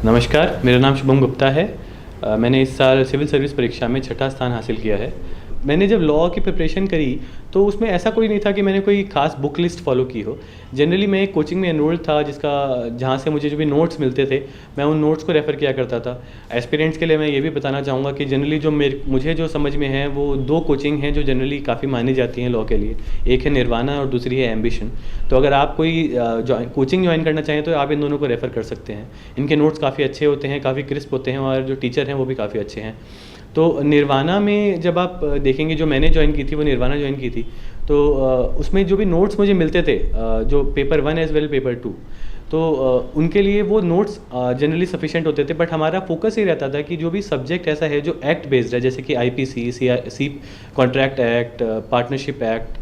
नमस्कार, मेरा नाम शुभम गुप्ता है। मैंने इस साल सिविल सर्विस परीक्षा में छठा स्थान हासिल किया है। मैंने जब लॉ की प्रिपरेशन करी तो उसमें ऐसा कोई नहीं था कि मैंने कोई खास बुक लिस्ट फॉलो की हो। जनरली मैं एक कोचिंग में एनरोल्ड था जहाँ से मुझे जो भी नोट्स मिलते थे मैं उन नोट्स को रेफ़र किया करता था। एस्पिरेंट्स के लिए मैं ये भी बताना चाहूँगा कि जनरली जो मुझे जो समझ में है वो दो कोचिंग हैं जो जनरली काफ़ी मानी जाती हैं लॉ के लिए। एक है निर्वाणा और दूसरी है एम्बिशन। तो अगर आप कोई कोचिंग ज्वाइन करना चाहें तो आप इन दोनों को रेफ़र कर सकते हैं। इनके नोट्स काफ़ी अच्छे होते हैं, काफ़ी क्रिस्प होते हैं और जो टीचर हैं वो भी काफ़ी अच्छे हैं। तो निर्वाणा में जब आप देखेंगे, जो मैंने ज्वाइन की थी वो निर्वाणा ज्वाइन की थी, तो उसमें जो भी नोट्स मुझे मिलते थे, जो पेपर 1 एज़ वेल पेपर 2, तो उनके लिए वो नोट्स जनरली सफिशिएंट होते थे। बट हमारा फोकस ये रहता था कि जो भी सब्जेक्ट ऐसा है जो एक्ट बेस्ड है, जैसे कि आईपीसी, सी कॉन्ट्रैक्ट एक्ट, पार्टनरशिप एक्ट,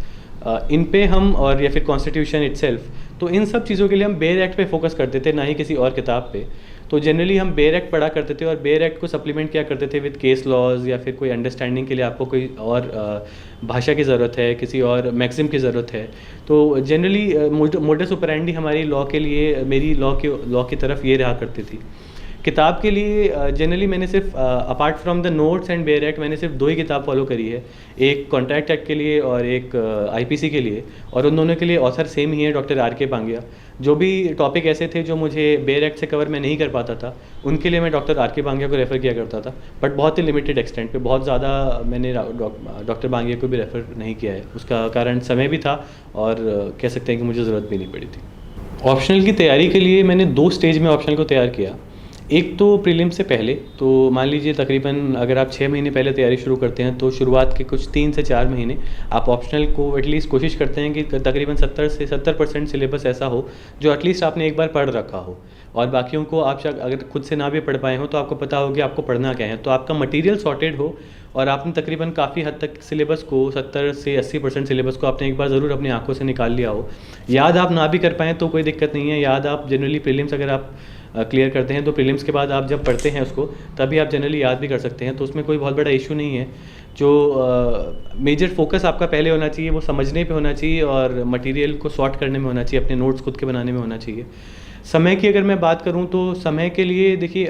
इन पे हम, और या फिर कॉन्स्टिट्यूशन इटसेल्फ, तो इन सब चीज़ों के लिए हम बेयर एक्ट पे फोकस करते थे, ना ही किसी और किताब पे। तो जनरली हम बेयर एक्ट पढ़ा करते थे और बेयर एक्ट को सप्लीमेंट किया करते थे विद केस लॉज, या फिर कोई अंडरस्टैंडिंग के लिए आपको कोई और भाषा की ज़रूरत है, किसी और मैक्सिम की ज़रूरत है। तो जनरली मोडस ऑपरेंडी हमारी लॉ के लिए, मेरी लॉ की तरफ ये रहा करती थी। किताब के लिए जनरली मैंने सिर्फ apart from the notes and bare act मैंने सिर्फ 2 ही किताब फॉलो करी है। एक कॉन्ट्रैक्ट एक्ट के लिए और एक आईपीसी के लिए, और उन दोनों के लिए ऑथर सेम ही है, डॉक्टर आर.के. पांग्या। जो भी टॉपिक ऐसे थे जो मुझे बेयर एक्ट से कवर मैं नहीं कर पाता था, उनके लिए मैं डॉक्टर आर.के. पांग्या को रेफ़र किया करता था। बट बहुत ही लिमिटेड एक्सटेंट पे, बहुत ज़्यादा मैंने डॉक्टर पांग्या को भी रेफ़र नहीं किया है। उसका कारण समय भी था और कह सकते हैं कि मुझे ज़रूरत भी नहीं पड़ी थी। ऑप्शनल की तैयारी के लिए मैंने 2 स्टेज में ऑप्शनल को तैयार किया। एक तो प्रीलिम से पहले, तो मान लीजिए तकरीबन अगर आप 6 महीने पहले तैयारी शुरू करते हैं तो शुरुआत के कुछ 3 से 4 महीने आप ऑप्शनल को एटलीस्ट कोशिश करते हैं कि तकरीबन 70 से 70% सिलेबस ऐसा हो जो एटलीस्ट आपने एक बार पढ़ रखा हो, और बाकियों को आप अगर खुद से ना भी पढ़ पाए हो तो आपको पता हो कि आपको पढ़ना क्या है। तो आपका मटीरियल सॉर्टेड हो और आपने तकरीबन काफ़ी हद तक सिलेबस को 70 से 80% सिलेबस को आपने एक बार ज़रूर अपनी आंखों से निकाल लिया हो। याद आप ना भी कर पाएँ तो कोई दिक्कत नहीं है। याद आप जनरली प्रीलिम्स अगर आप क्लियर करते हैं तो प्रीलिम्स के बाद आप जब पढ़ते हैं उसको, तभी आप जनरली याद भी कर सकते हैं। तो उसमें कोई बहुत बड़ा इशू नहीं है। जो मेजर फोकस आपका पहले होना चाहिए वो समझने पे होना चाहिए और मटेरियल को सॉर्ट करने में होना चाहिए, अपने नोट्स खुद के बनाने में होना चाहिए। समय की अगर मैं बात करूं तो समय के लिए देखिए,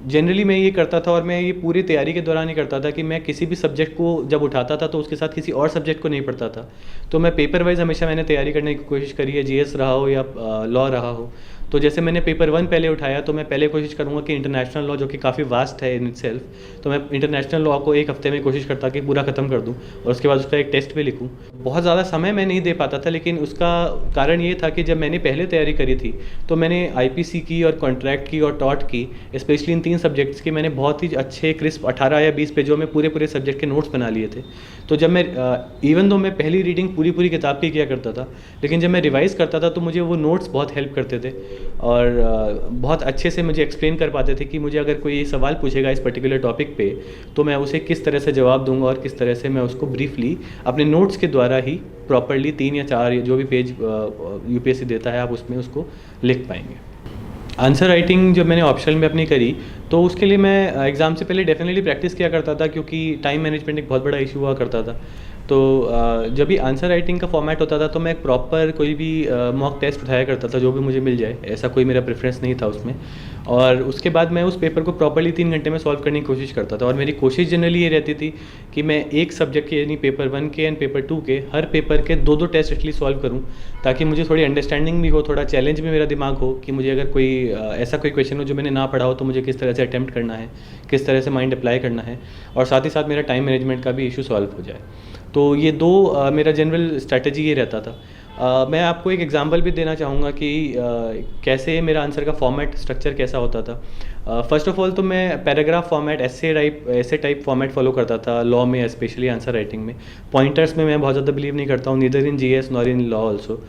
जनरली मैं ये करता था, और मैं ये पूरी तैयारी के दौरान ही करता था, कि मैं किसी भी सब्जेक्ट को जब उठाता था तो उसके साथ किसी और सब्जेक्ट को नहीं पढ़ता था। तो मैं पेपर वाइज हमेशा मैंने तैयारी करने की कोशिश करी है, जीएस रहा हो या लॉ रहा हो। तो जैसे मैंने पेपर 1 पहले उठाया तो मैं पहले कोशिश करूँगा कि इंटरनेशनल लॉ, जो कि काफ़ी वास्ट है इन इटसेल्फ, तो मैं इंटरनेशनल लॉ को 1 हफ्ते में कोशिश करता कि पूरा ख़त्म कर दूँ और उसके बाद उसका एक टेस्ट भी लिखूँ। बहुत ज़्यादा समय मैं नहीं दे पाता था, लेकिन उसका कारण ये था कि जब मैंने पहले तैयारी करी थी तो मैंने आईपीसी की और कॉन्ट्रैक्ट की और टॉट की, स्पेशली इन 3 सब्जेक्ट्स के मैंने बहुत ही अच्छे क्रिस्प 18 या 20 पेजों में पूरे सब्जेक्ट के नोट्स बना लिए थे। तो जब मैं इवन दो मैं पहली रीडिंग पूरी किताब की किया करता था, लेकिन जब मैं रिवाइज़ करता था तो मुझे वो नोट्स बहुत हेल्प करते थे और बहुत अच्छे से मुझे एक्सप्लेन कर पाते थे कि मुझे अगर कोई सवाल पूछेगा इस पर्टिकुलर टॉपिक पे तो मैं उसे किस तरह से जवाब दूंगा और किस तरह से मैं उसको ब्रीफली अपने नोट्स के द्वारा ही प्रॉपरली 3 या 4 जो भी पेज यूपीएससी देता है आप उसमें उसको लिख पाएंगे। आंसर राइटिंग जब मैंने ऑप्शनल में अपनी करी तो उसके लिए मैं एग्ज़ाम से पहले डेफिनेटली प्रैक्टिस किया करता था, क्योंकि टाइम मैनेजमेंट एक बहुत बड़ा इशू हुआ करता था। तो जब भी आंसर राइटिंग का फॉर्मेट होता था तो मैं प्रॉपर कोई भी मॉक टेस्ट उठाया करता था, जो भी मुझे मिल जाए, ऐसा कोई मेरा प्रेफरेंस नहीं था उसमें। और उसके बाद मैं उस पेपर को प्रॉपर्ली 3 घंटे में सॉल्व करने की कोशिश करता था। और मेरी कोशिश जनरली ये रहती थी कि मैं एक सब्जेक्ट के, यानी पेपर 1 के एंड पेपर 2 के, हर पेपर के 2-2 टेस्ट एटलीस्ट सॉल्व करूँ, ताकि मुझे थोड़ी अंडरस्टैंडिंग भी हो, थोड़ा चैलेंज भी मेरा दिमाग हो कि मुझे अगर कोई ऐसा कोई क्वेश्चन हो जो मैंने ना पढ़ा हो तो मुझे किस तरह से अटैम्प्ट करना है, किस तरह से माइंड अप्लाई करना है, और साथ ही साथ मेरा टाइम मैनेजमेंट का भी इशू सॉल्व हो जाए। तो ये 2 मेरा जनरल स्ट्रैटेजी ये रहता था। मैं आपको एक एग्जांपल भी देना चाहूँगा कि कैसे मेरा आंसर का फॉर्मेट स्ट्रक्चर कैसा होता था। फर्स्ट ऑफ ऑल तो मैं पैराग्राफ फॉर्मेट, ऐसे टाइप फॉर्मेट फॉलो करता था लॉ में, स्पेशली आंसर राइटिंग में। पॉइंटर्स में मैं बहुत ज़्यादा बिलीव नहीं करता हूँ, neither in GS nor in law also.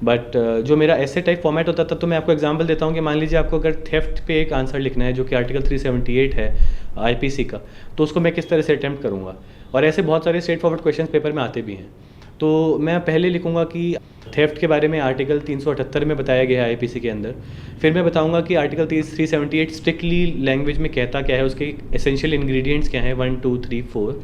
But जो मेरा ऐसे टाइप फॉर्मेट होता था, तो मैं आपको एग्जांपल देता हूँ कि मान लीजिए आपको अगर थेफ्ट पे एक आंसर लिखना है जो कि आर्टिकल 378 है आईपीसी का, तो उसको मैं किस तरह से अटैम्प्ट करूँगा। और ऐसे बहुत सारे स्ट्रेट फॉरवर्ड क्वेश्चन पेपर में आते भी हैं। तो मैं पहले लिखूंगा कि थेफ्ट के बारे में आर्टिकल 378 में बताया गया है आईपीसी के अंदर। फिर मैं बताऊंगा कि आर्टिकल 378 स्ट्रिक्टली लैंग्वेज में कहता क्या है, उसके एसेंशियल इंग्रेडिएंट्स क्या हैं, 1 2 3 4,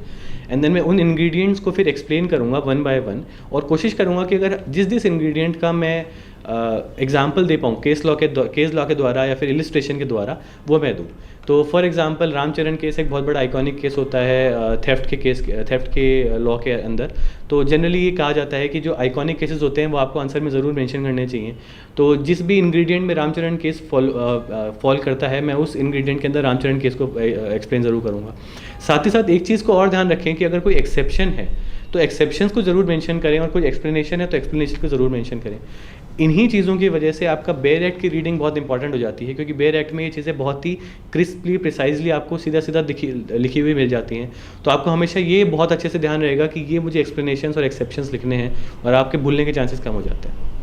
एंड देन मैं उन इंग्रेडिएंट्स को फिर एक्सप्लेन करूंगा 1 बाय 1, और कोशिश करूंगा कि अगर जिस इंग्रेडिएंट का मैं एग्जाम्पल दे पाऊँ केस लॉ के द्वारा या फिर इलिस्ट्रेशन के द्वारा, वो मैं दूँ। तो फॉर एग्जांपल रामचरण केस एक बहुत बड़ा आइकॉनिक केस होता है थेफ्ट के लॉ के अंदर। तो जनरली ये कहा जाता है कि जो आइकॉनिक केसेस होते हैं वो आपको आंसर में ज़रूर मेंशन करने चाहिए। तो जिस भी इंग्रेडिएंट में रामचरण केस फॉल करता है, मैं उस इंग्रेडिएंट के अंदर रामचरण केस को एक्सप्लेन ज़रूर करूँगा। साथ ही साथ एक चीज़ को और ध्यान रखें कि अगर कोई एक्सेप्शन है तो एक्सेप्शंस को ज़रूर मेंशन करें, और कोई एक्सप्लेनेशन है तो एक्सप्लेनेशन को ज़रूर मेंशन करें। इन्हीं चीज़ों की वजह से आपका बेयर एक्ट की रीडिंग बहुत इंपॉर्टेंट हो जाती है, क्योंकि बेयर एक्ट में ये चीज़ें बहुत ही क्रिस्पली प्रिसाइजली आपको सीधा सीधा लिखी हुई मिल जाती हैं। तो आपको हमेशा ये बहुत अच्छे से ध्यान रहेगा कि ये मुझे एक्सप्लेनेशंस और एक्सेप्शंस लिखने हैं, और आपके भूलने के चांसेस कम हो जाते हैं।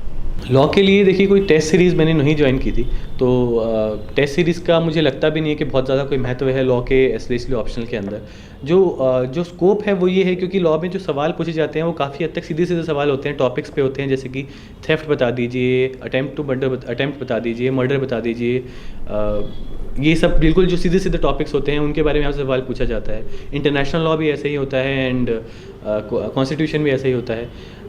लॉ के लिए देखिए कोई टेस्ट सीरीज़ मैंने नहीं ज्वाइन की थी, तो टेस्ट सीरीज़ का मुझे लगता भी नहीं है कि बहुत ज़्यादा कोई महत्व है लॉ के स्पेशली ऑप्शनल के अंदर। जो स्कोप है वो ये है, क्योंकि लॉ में जो सवाल पूछे जाते हैं वो काफ़ी हद तक सीधे सीधे सवाल होते हैं, टॉपिक्स पे होते हैं, जैसे कि थेफ्ट बता दीजिए, अटेम्प्ट बता दीजिए, मर्डर बता दीजिए। ये सब बिल्कुल जो सीधे सीधे टॉपिक्स होते हैं उनके बारे में आपसे सवाल पूछा जाता है। इंटरनेशनल लॉ भी ऐसे ही होता है, एंड कॉन्स्टिट्यूशन भी ऐसे ही होता है।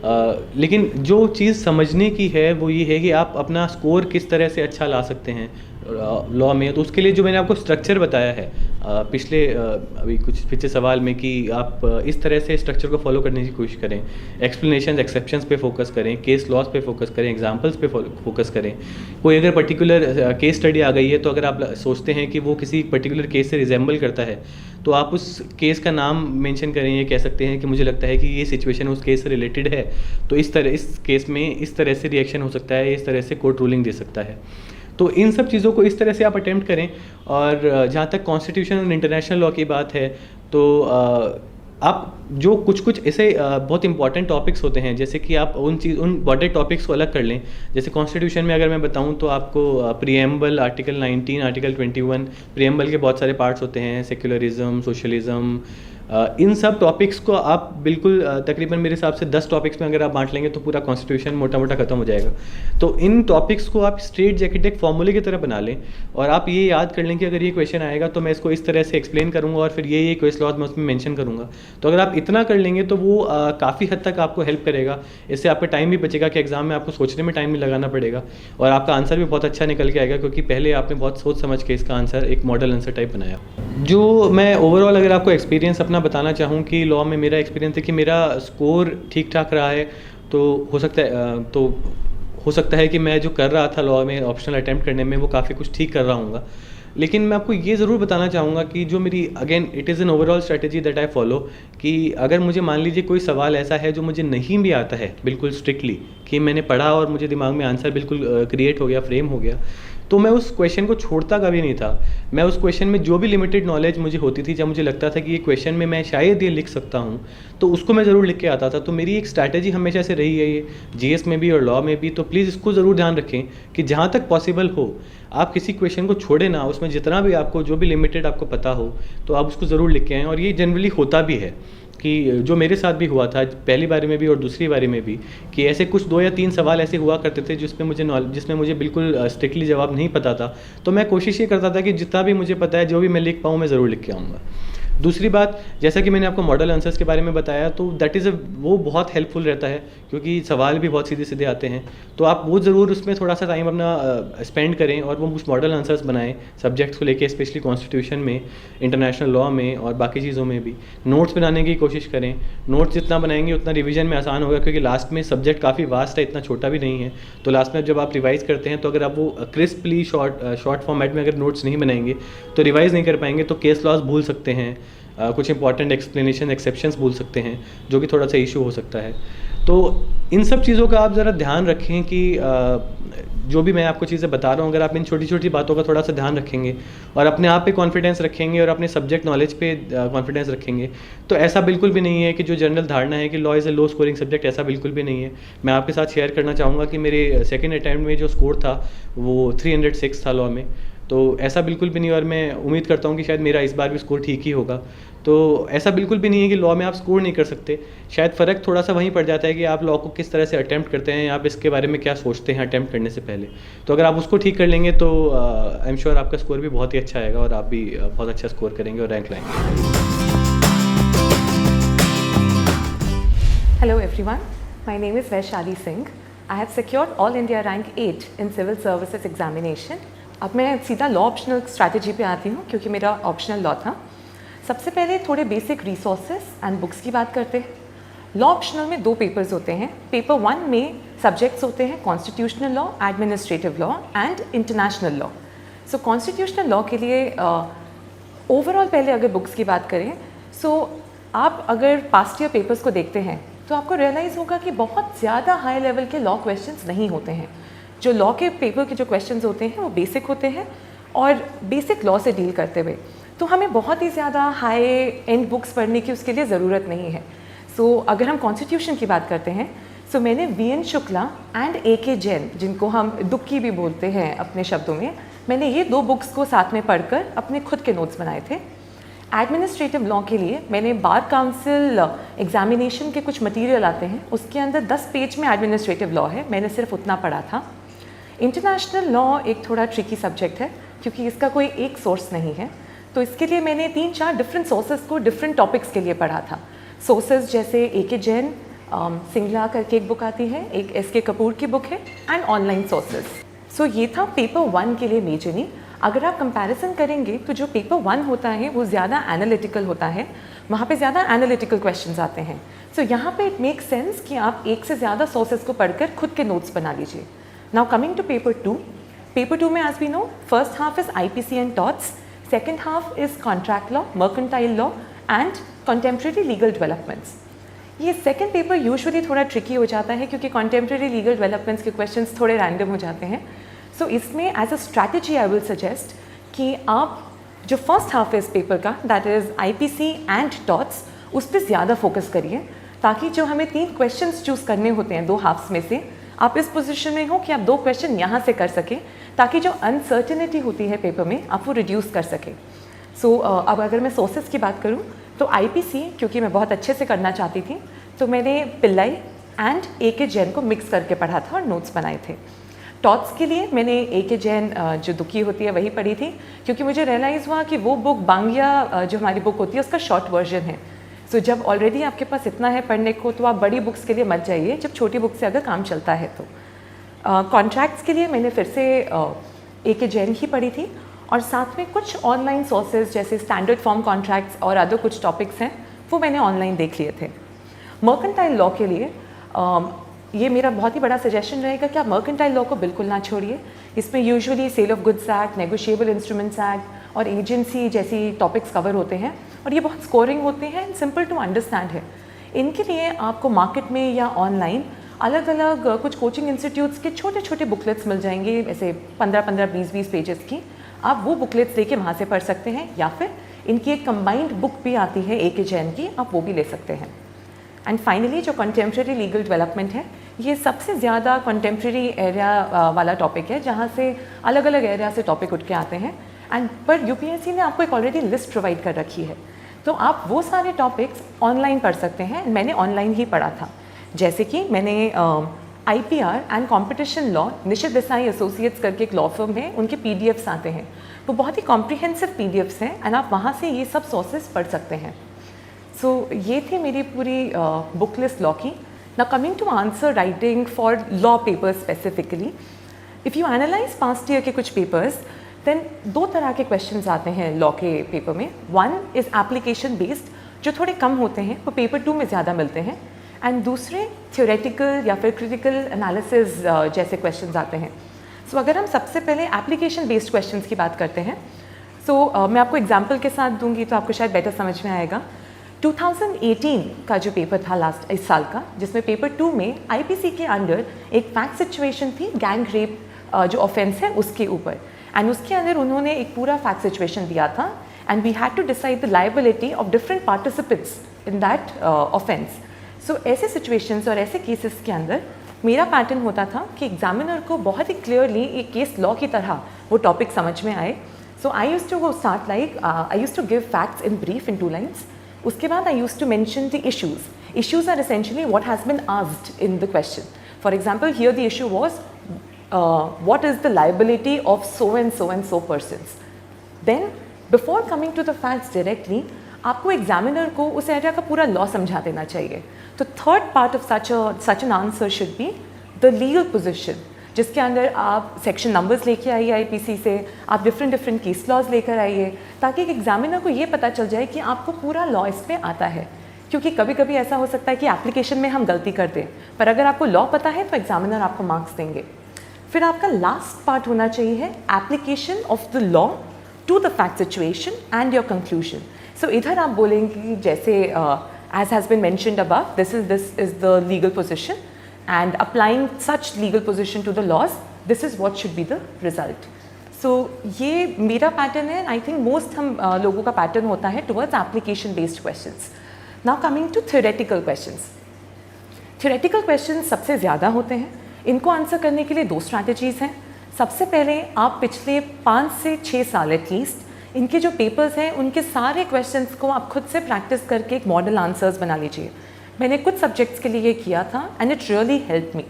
लेकिन जो चीज़ समझने की है वो ये है कि आप अपना स्कोर किस तरह से अच्छा ला सकते हैं लॉ में। तो उसके लिए जो मैंने आपको स्ट्रक्चर बताया है अभी कुछ पिछले सवाल में, कि आप इस तरह से स्ट्रक्चर को फॉलो करने की कोशिश करें। एक्सप्लेनेशन एक्सेप्शंस पे फोकस करें, केस लॉस पे फोकस करें, एग्जांपल्स पे फोकस करें। कोई अगर पर्टिकुलर केस स्टडी आ गई है, तो अगर आप सोचते हैं कि वो किसी पर्टिकुलर केस से रिजेंबल करता है, तो आप उस केस का नाम मेंशन करें। ये कह सकते हैं कि मुझे लगता है कि ये सिचुएशन उस केस से रिलेटेड है, तो इस केस में इस तरह से रिएक्शन हो सकता है, इस तरह से कोर्ट रूलिंग दे सकता है। तो इन सब चीज़ों को इस तरह से आप अटेम्प्ट करें। और जहाँ तक कॉन्स्टिट्यूशन और इंटरनेशनल लॉ की बात है, तो आप जो कुछ ऐसे बहुत इंपॉर्टेंट टॉपिक्स होते हैं, जैसे कि आप उन बड़े टॉपिक्स को अलग कर लें। जैसे कॉन्स्टिट्यूशन में अगर मैं बताऊं, तो आपको प्रीएम्बल, आर्टिकल 19, आर्टिकल 21, प्रीएम्बल के बहुत सारे पार्ट्स होते हैं, सेक्युलरिज्म, सोशलिज्म, इन सब टॉपिक्स को आप बिल्कुल तकरीबन मेरे हिसाब से 10 टॉपिक्स में अगर आप बांट लेंगे तो पूरा कॉन्स्टिट्यूशन मोटा मोटा खत्म हो जाएगा। तो इन टॉपिक्स को आप स्ट्रेट जैकेट एक फॉर्मूले की तरह बना लें, और आप ये याद कर लें कि अगर ये क्वेश्चन आएगा तो मैं इसको इस तरह से एक्सप्लेन करूँगा, और फिर ये क्वेश्चन लॉज मैं उसमें मेंशन करूँगा। तो अगर आप इतना कर लेंगे तो वो काफ़ी हद तक आपको हेल्प करेगा। इससे आपका टाइम भी बचेगा कि एग्जाम में आपको सोचने में टाइम नहीं लगाना पड़ेगा, और आपका आंसर भी बहुत अच्छा निकल के आएगा, क्योंकि पहले आपने बहुत सोच समझ के इसका आंसर एक मॉडल आंसर टाइप बनाया। जो मैं ओवरऑल अगर आपको एक्सपीरियंस अपना बताना चाहूँ कि लॉ में मेरा एक्सपीरियंस है कि मेरा स्कोर ठीक ठाक रहा है। तो हो सकता है कि मैं जो कर रहा था लॉ में ऑप्शनल अटेम्प्ट करने में, वो काफ़ी कुछ ठीक कर रहा हूँगा। लेकिन मैं आपको ये ज़रूर बताना चाहूँगा कि जो मेरी again it is an overall strategy that I follow, कि अगर मुझे मान लीजिए कोई सवाल ऐसा है जो मुझे नहीं भी आता है बिल्कुल स्ट्रिक्टली, कि मैंने पढ़ा और मुझे दिमाग में आंसर बिल्कुल क्रिएट हो गया, फ्रेम हो गया, तो मैं उस क्वेश्चन को छोड़ता कभी नहीं था। मैं उस क्वेश्चन में जो भी लिमिटेड नॉलेज मुझे होती थी, जब मुझे लगता था कि ये क्वेश्चन में मैं शायद ये लिख सकता हूँ, तो उसको मैं ज़रूर लिख के आता था। तो मेरी एक स्ट्रैटेजी हमेशा से रही है ये, जीएस में भी और लॉ में भी। तो प्लीज़ इसको ज़रूर ध्यान रखें कि जहाँ तक पॉसिबल हो आप किसी क्वेश्चन को छोड़े ना, उसमें जितना भी आपको जो भी लिमिटेड आपको पता हो तो आप उसको ज़रूर लिख के आएँ। और ये जनरली होता भी है, कि जो मेरे साथ भी हुआ था पहली बारी में भी और दूसरी बारी में भी, कि ऐसे कुछ 2 या 3 सवाल ऐसे हुआ करते थे जिसमें मुझे बिल्कुल स्ट्रिक्टली जवाब नहीं पता था। तो मैं कोशिश ये करता था कि जितना भी मुझे पता है, जो भी मैं लिख पाऊँ, मैं ज़रूर लिख के आऊँगा। दूसरी बात, जैसा कि मैंने आपको मॉडल आंसर्स के बारे में बताया, तो दैट इज़ वो बहुत हेल्पफुल रहता है, क्योंकि सवाल भी बहुत सीधे सीधे आते हैं। तो आप वो ज़रूर उसमें थोड़ा सा टाइम अपना स्पेंड करें, और वो उस मॉडल आंसर्स बनाएं सब्जेक्ट्स को लेके, स्पेशली कॉन्स्टिट्यूशन में, इंटरनेशनल लॉ में और बाकी चीज़ों में भी। नोट्स बनाने की कोशिश करें। नोट्स जितना बनाएंगे उतना रिवीजन में आसान होगा, क्योंकि लास्ट में सब्जेक्ट काफ़ी वास्ट है, इतना छोटा भी नहीं है। तो लास्ट में जब आप रिवाइज़ करते हैं, तो अगर आप वो क्रिस्पली शॉर्ट फॉर्मेट में अगर नोट्स नहीं बनाएंगे तो रिवाइज़ नहीं कर पाएंगे। तो केस लॉज भूल सकते हैं, कुछ इंपॉर्टेंट एक्सप्लेनेशन एक्सेप्शंस भूल सकते हैं, जो कि थोड़ा सा इशू हो सकता है। तो इन सब चीज़ों का आप ज़रा ध्यान रखें कि जो भी मैं आपको चीज़ें बता रहा हूँ, अगर आप इन छोटी छोटी बातों का थोड़ा सा ध्यान रखेंगे और अपने आप पे कॉन्फिडेंस रखेंगे और अपने सब्जेक्ट नॉलेज पे कॉन्फिडेंस रखेंगे, तो ऐसा बिल्कुल भी नहीं है कि जो जनरल धारणा है कि law is a low scoring subject, ऐसा बिल्कुल भी नहीं है। मैं आपके साथ शेयर करना चाहूँगा कि मेरे सेकेंड अटैम्प्ट में जो स्कोर था वो 306 था लॉ में। तो ऐसा बिल्कुल भी नहीं, और मैं उम्मीद करता हूँ कि शायद मेरा इस बार भी स्कोर ठीक ही होगा। तो ऐसा बिल्कुल भी नहीं है कि लॉ में आप स्कोर नहीं कर सकते। शायद फ़र्क थोड़ा सा वहीं पड़ जाता है कि आप लॉ को किस तरह से अटैम्प्ट करते हैं, आप इसके बारे में क्या सोचते हैं अटैम्प्ट करने से पहले। तो अगर आप उसको ठीक कर लेंगे तो आई एम श्योर आपका स्कोर भी बहुत ही अच्छा आएगा, और आप भी बहुत अच्छा स्कोर करेंगे और रैंक लाएंगे। Hello everyone, my name is Vaishali Singh. I have secured all India rank 8 in civil services examination. अब मैं सीधा लॉ ऑप्शनल स्ट्रैटेजी पे आती हूँ क्योंकि मेरा ऑप्शनल लॉ था। सबसे पहले थोड़े बेसिक रिसोर्सेज एंड बुक्स की बात करते हैं। लॉ ऑप्शनल में 2 पेपर्स होते हैं। पेपर 1 में सब्जेक्ट्स होते हैं constitutional law, administrative law and international law. So constitutional law के लिए ओवरऑल पहले अगर बुक्स की बात करें, आप अगर पास्ट ईयर पेपर्स को देखते हैं तो आपको रियलाइज़ होगा कि बहुत ज़्यादा हाई लेवल के लॉ क्वेश्चंस नहीं होते हैं। जो लॉ के पेपर के जो क्वेश्चंस होते हैं वो बेसिक होते हैं और बेसिक लॉ से डील करते हुए, तो हमें बहुत ही ज़्यादा हाई एंड बुक्स पढ़ने की उसके लिए ज़रूरत नहीं है। अगर हम कॉन्स्टिट्यूशन की बात करते हैं, मैंने V N. Shukla and A K. Jain, जिनको हम दुक्की भी बोलते हैं अपने शब्दों में, मैंने ये 2 बुक्स को साथ में पढ़कर अपने खुद के नोट्स बनाए थे। एडमिनिस्ट्रेटिव लॉ के लिए मैंने बार काउंसिल एग्जामिनेशन के कुछ मटेरियल आते हैं, उसके अंदर 10 पेज में एडमिनिस्ट्रेटिव लॉ है, मैंने सिर्फ उतना पढ़ा था। इंटरनेशनल लॉ एक थोड़ा ट्रिकी सब्जेक्ट है क्योंकि इसका कोई एक सोर्स नहीं है, तो इसके लिए मैंने 3-4 डिफरेंट सोर्सेज को डिफरेंट टॉपिक्स के लिए पढ़ा था। सोर्सेज जैसे ए.के. जैन, सिंगला करके एक बुक आती है, एक एस.के. कपूर की बुक है, एंड ऑनलाइन सोर्सेज। ये था पेपर 1 के लिए मेजरली। अगर आप कंपैरिजन करेंगे तो जो पेपर 1 होता है वो ज़्यादा एनालिटिकल होता है, वहाँ पे ज़्यादा एनालिटिकल क्वेश्चंस आते हैं। यहाँ पे इट मेक सेंस कि आप एक से ज़्यादा सोर्सेज को पढ़कर खुद के नोट्स बना लीजिए। Now coming to paper 2। Paper 2 में as we know, first half is IPC and torts, second half is contract law, mercantile law and contemporary legal developments. ये सेकेंड पेपर यूजुअली थोड़ा ट्रिकी हो जाता है क्योंकि कंटेम्प्रेरी लीगल डेवलपमेंट्स के questions थोड़े random हो जाते हैं। इसमें as a strategy I will suggest कि आप जो फर्स्ट हाफ है इस पेपर का, that is IPC and thoughts, उस पर ज़्यादा फोकस करिए ताकि जो हमें 3 क्वेश्चंस चूज़ करने होते हैं 2 हाफ्स में से, आप इस पोजीशन में हो कि आप 2 क्वेश्चन यहाँ से कर सकें ताकि जो अनसर्टेनिटी होती है पेपर में आप वो रिड्यूस कर सकें। अब अगर मैं सोर्सेज की बात करूँ तो IPC क्योंकि मैं बहुत अच्छे से करना चाहती थी, तो मैंने पिल्लाई एंड ए.के. जैन को मिक्स करके पढ़ा था और नोट्स बनाए थे। टॉट्स के लिए मैंने ए.के. जैन जो दुखी होती है वही पढ़ी थी क्योंकि मुझे रियलाइज़ हुआ कि वो बुक बांग्या जो हमारी बुक होती है उसका शॉर्ट वर्जन है। जब ऑलरेडी आपके पास इतना है पढ़ने को तो आप बड़ी बुक्स के लिए मत जाइए जब छोटी बुक से अगर काम चलता है तो। कॉन्ट्रैक्ट्स के लिए मैंने फिर से ए.के. जैन ही पढ़ी थी और साथ में कुछ ऑनलाइन सोर्सेज जैसे स्टैंडर्ड फॉर्म कॉन्ट्रैक्ट्स और अदर कुछ टॉपिक्स हैं वो मैंने ऑनलाइन देख लिए थे। मर्केंटाइल लॉ के लिए ये मेरा बहुत ही बड़ा सजेशन रहेगा कि आप मर्केंटाइल लॉ को बिल्कुल ना छोड़िए। इसमें usually sale of goods act, negotiable instruments act और एजेंसी जैसी टॉपिक्स कवर होते हैं और ये बहुत स्कोरिंग होते हैं एंड सिंपल टू अंडरस्टैंड है। इनके लिए आपको मार्केट में या ऑनलाइन अलग अलग कुछ कोचिंग इंस्टीट्यूट्स के छोटे छोटे बुकलेट्स मिल जाएंगे, ऐसे 15-15, 20-20 पेजेस की। आप वो बुकलेट्स लेके वहाँ से पढ़ सकते हैं या फिर इनकी एक कंबाइंड बुक भी आती है ए.के. जैन की, आप वो भी ले सकते हैं। एंड फाइनली जो कंटेम्प्रेरी लीगल डेवलपमेंट है, ये सबसे ज़्यादा कंटेम्प्रेरी एरिया वाला टॉपिक है जहाँ से अलग अलग एरिया से टॉपिक उठ के आते हैं एंड पर यूपीएससी ने आपको एक ऑलरेडी लिस्ट प्रोवाइड कर रखी है, तो आप वो सारे टॉपिक्स ऑनलाइन पढ़ सकते हैं। मैंने ऑनलाइन ही पढ़ा था, जैसे कि मैंने IPR and competition law, Nishith Desai associates करके एक लॉ फर्म है, उनके PDFs आते हैं, वो बहुत ही कॉम्प्रिहेंसिव PDFs हैं एंड आप वहाँ से ये सब सोर्सेज पढ़ सकते हैं। ये थी मेरी पूरी बुक लिस्ट लॉ की। Now coming to answer writing for law papers specifically, if you analyse past year के कुछ पेपर्स, देन 2 तरह के क्वेश्चंस आते हैं लॉ के पेपर में। वन इज़ एप्लीकेशन बेस्ड, जो थोड़े कम होते हैं, वो पेपर 2 में ज़्यादा मिलते हैं, एंड दूसरे थ्योरेटिकल या फिर क्रिटिकल एनालिसिस जैसे क्वेश्चंस आते हैं। अगर हम सबसे पहले एप्लीकेशन बेस्ड क्वेश्चंस की बात करते हैं, मैं आपको एग्जांपल के साथ दूंगी तो आपको शायद बेटर समझ में आएगा। 2018 का जो पेपर था इस साल का, जिसमें पेपर 2 में IPC के अंडर एक फैक्ट सिचुएशन थी गैंग रेप जो ऑफेंस है उसके ऊपर, एंड उसके अंदर उन्होंने एक पूरा फैक्ट सिचुएशन दिया था and we had to decide the liability of different participants in that offence. ऐसे सिचुएशंस और ऐसे केसेस के अंदर मेरा पैटर्न होता था कि एग्जामिनर को बहुत ही क्लियरली एक केस लॉ की तरह वो टॉपिक समझ में आए। I used to go start like I used to give facts in brief in 2 lines. उसके बाद I used to mention the issues. Issues are essentially what has been asked in the question. For example, here the issue was what is the liability of so and so persons. Then before coming to the facts directly, आपको examiner को उस area का पूरा law समझा देना चाहिए। तो third part of such an answer should be the legal position, जिसके अंदर आप सेक्शन नंबर्स लेके आइए आईपीसी से, आप डिफरेंट केस लॉज लेकर आइए, ताकि एक एग्जामिनर को ये पता चल जाए कि आपको पूरा लॉ इस पे आता है। क्योंकि कभी कभी ऐसा हो सकता है कि एप्लीकेशन में हम गलती कर दें, पर अगर आपको लॉ पता है तो एग्जामिनर आपको मार्क्स देंगे। फिर आपका लास्ट पार्ट होना चाहिए application of the law to the fact situation and your conclusion. So इधर आप बोलेंगे कि जैसे as has been mentioned above, this is the legal position and applying such legal position to the laws, this is what should be the result. So ये मेरा pattern है, I think most हम लोगों का पैटर्न होता है towards application based questions. Now coming to theoretical questions. Theoretical questions सबसे ज़्यादा होते हैं, इनको आंसर करने के लिए 2 स्ट्रैटेजीज़ हैं। सबसे पहले आप पिछले 5 से 6 साल एटलीस्ट इनके जो पेपर्स हैं उनके सारे क्वेश्चंस को आप खुद से प्रैक्टिस करके एक मॉडल आंसर्स बना लीजिए। मैंने कुछ सब्जेक्ट्स के लिए ये किया था and it really help me,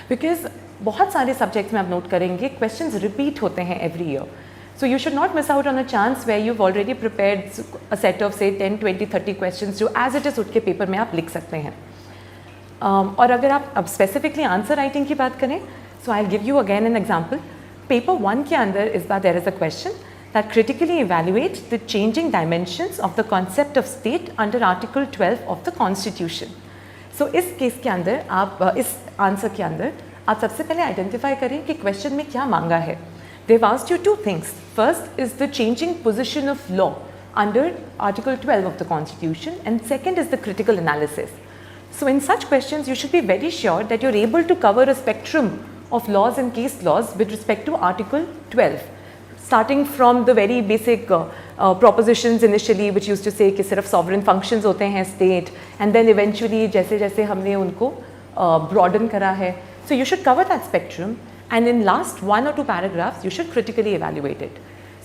because बहुत सारे सब्जेक्ट्स में आप नोट करेंगे क्वेश्चंस रिपीट होते हैं every year. So you should not miss out on a chance where you've already prepared a set of say 10, 20, 30 questions जो एज इट इज़ उठ के पेपर में आप लिख सकते हैं। और अगर आप अब स्पेसिफिकली आंसर राइटिंग की बात करें, so I give you again an example. Paper 1 के अंदर इस बार there is a question that critically evaluates the changing dimensions of the concept of state under Article 12 of the Constitution. So इस case के अंदर आप इस आंसर के अंदर आप सबसे पहले आइडेंटिफाई करें कि क्वेश्चन में क्या मांगा है। They've asked you 2 things. First is the changing position of law under Article 12 of the Constitution, and second is the critical analysis. So in such questions, you should be very sure that you're able to cover a spectrum of laws and case laws with respect to Article 12. Starting from the very basic propositions initially which used to say कि सिर्फ sovereign functions होते हैं state, and then eventually जैसे जैसे हमने उनको broaden करा है, so you should cover that spectrum, and in last 1 or 2 paragraphs you should critically evaluate it.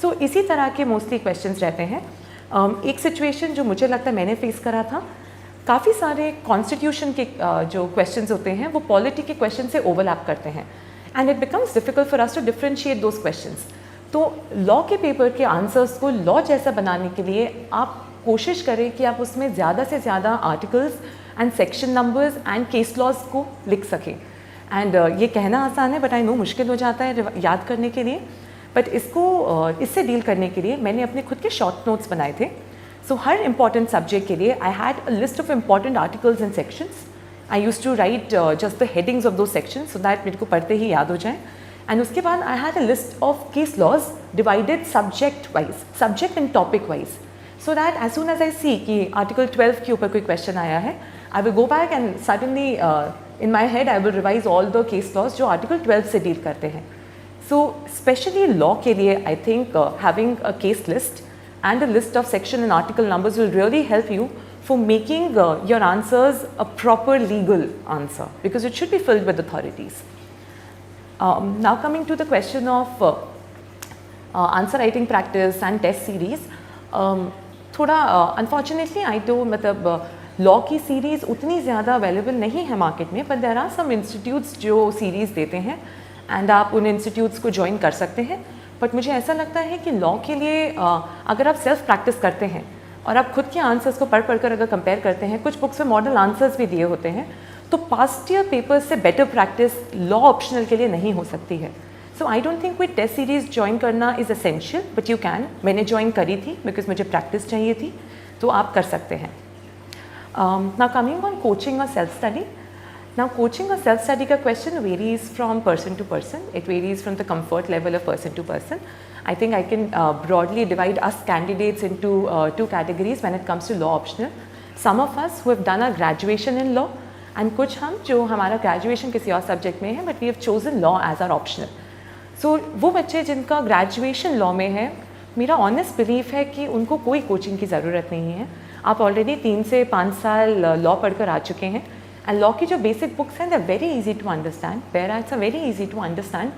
So इसी तरह के mostly questions रहते हैं। एक situation जो मुझे लगता है मैंने face करा था, काफ़ी सारे constitution के जो questions होते हैं वो polity के question से overlap करते हैं, and it becomes difficult for us to differentiate those questions. तो लॉ के पेपर के आंसर्स को लॉ जैसा बनाने के लिए आप कोशिश करें कि आप उसमें ज़्यादा से ज़्यादा articles and section numbers and case laws को लिख सकें। एंड ये कहना आसान है, बट आई नो मुश्किल हो जाता है याद करने के लिए, बट इससे डील करने के लिए मैंने अपने खुद के शॉर्ट नोट्स बनाए थे। सो हर इंपॉर्टेंट सब्जेक्ट के लिए I had a list of important articles and sections. I used to write just the headings of those sections so that मेरे को पढ़ते ही याद हो जाए। एंड उसके बाद I had a list of case laws divided subject wise, subject and topic wise, so that as soon as I see कि article 12 के ऊपर कोई क्वेश्चन आया है, I will go back and suddenly in my head I will revise all the case laws जो article 12 से deal करते हैं। सो स्पेशली लॉ के लिए I think having a case list and a list of section and article numbers will really help you for making your answers a proper legal answer, because it should be filled with authorities. Now coming to the question of answer writing practice and test series, थोड़ा unfortunately I do मतलब law की series उतनी ज़्यादा available नहीं है market में, but there are some institutes जो series देते हैं and आप उन institutes को join कर सकते हैं। बट मुझे ऐसा लगता है कि लॉ के लिए अगर आप सेल्फ प्रैक्टिस करते हैं और आप खुद के आंसर्स को पढ़ कर अगर कंपेयर करते हैं, कुछ बुक्स में मॉडल आंसर्स भी दिए होते हैं, तो पास्ट ईयर पेपर्स से बेटर प्रैक्टिस लॉ ऑप्शनल के लिए नहीं हो सकती है। सो आई डोंट थिंक कोई टेस्ट सीरीज ज्वाइन करना is essential, but you can. मैंने ज्वाइन करी थी बिकॉज मुझे प्रैक्टिस चाहिए थी, तो आप कर सकते हैं। नाउ कमिंग ऑन कोचिंग और self study. Now coaching or self-study का question varies from person to person. It varies from the comfort level of person to person. I think I can broadly divide us candidates into 2 categories when it comes to law optional. Some of us who have done our graduation in law and कुछ हम जो हमारा graduation किसी और subject में है but we have chosen law as our optional. So वो बच्चे जिनका graduation law में है, मेरा honest belief है कि उनको कोई coaching की ज़रूरत नहीं है. आप already 3 से 5 साल law पढ़कर आ चुके हैं. And law की जो basic books हैं, they're very easy to understand. Whereas are very easy to understand.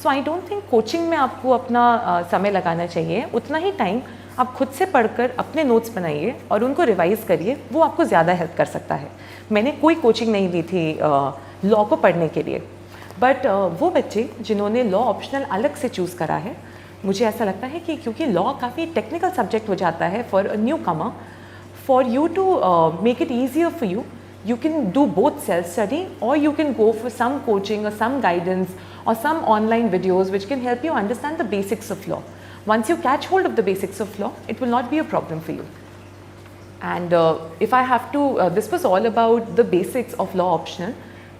So I don't think coaching में आपको अपना समय लगाना चाहिए. उतना ही टाइम आप खुद से पढ़कर अपने नोट्स बनाइए और उनको रिवाइज करिए, वो आपको ज़्यादा हेल्प कर सकता है. मैंने कोई कोचिंग नहीं ली थी लॉ को पढ़ने के लिए, बट वो बच्चे जिन्होंने लॉ ऑप्शनल अलग से चूज़ करा है, मुझे ऐसा लगता है कि क्योंकि लॉ काफ़ी टेक्निकल सब्जेक्ट हो जाता है for a newcomer, for you to make it easier for you you can do both self-study or you can go for some coaching or some guidance or some online videos which can help you understand the basics of law. Once you catch hold of the basics of law, it will not be a problem for you. And if I have to, this was all about the basics of law optional.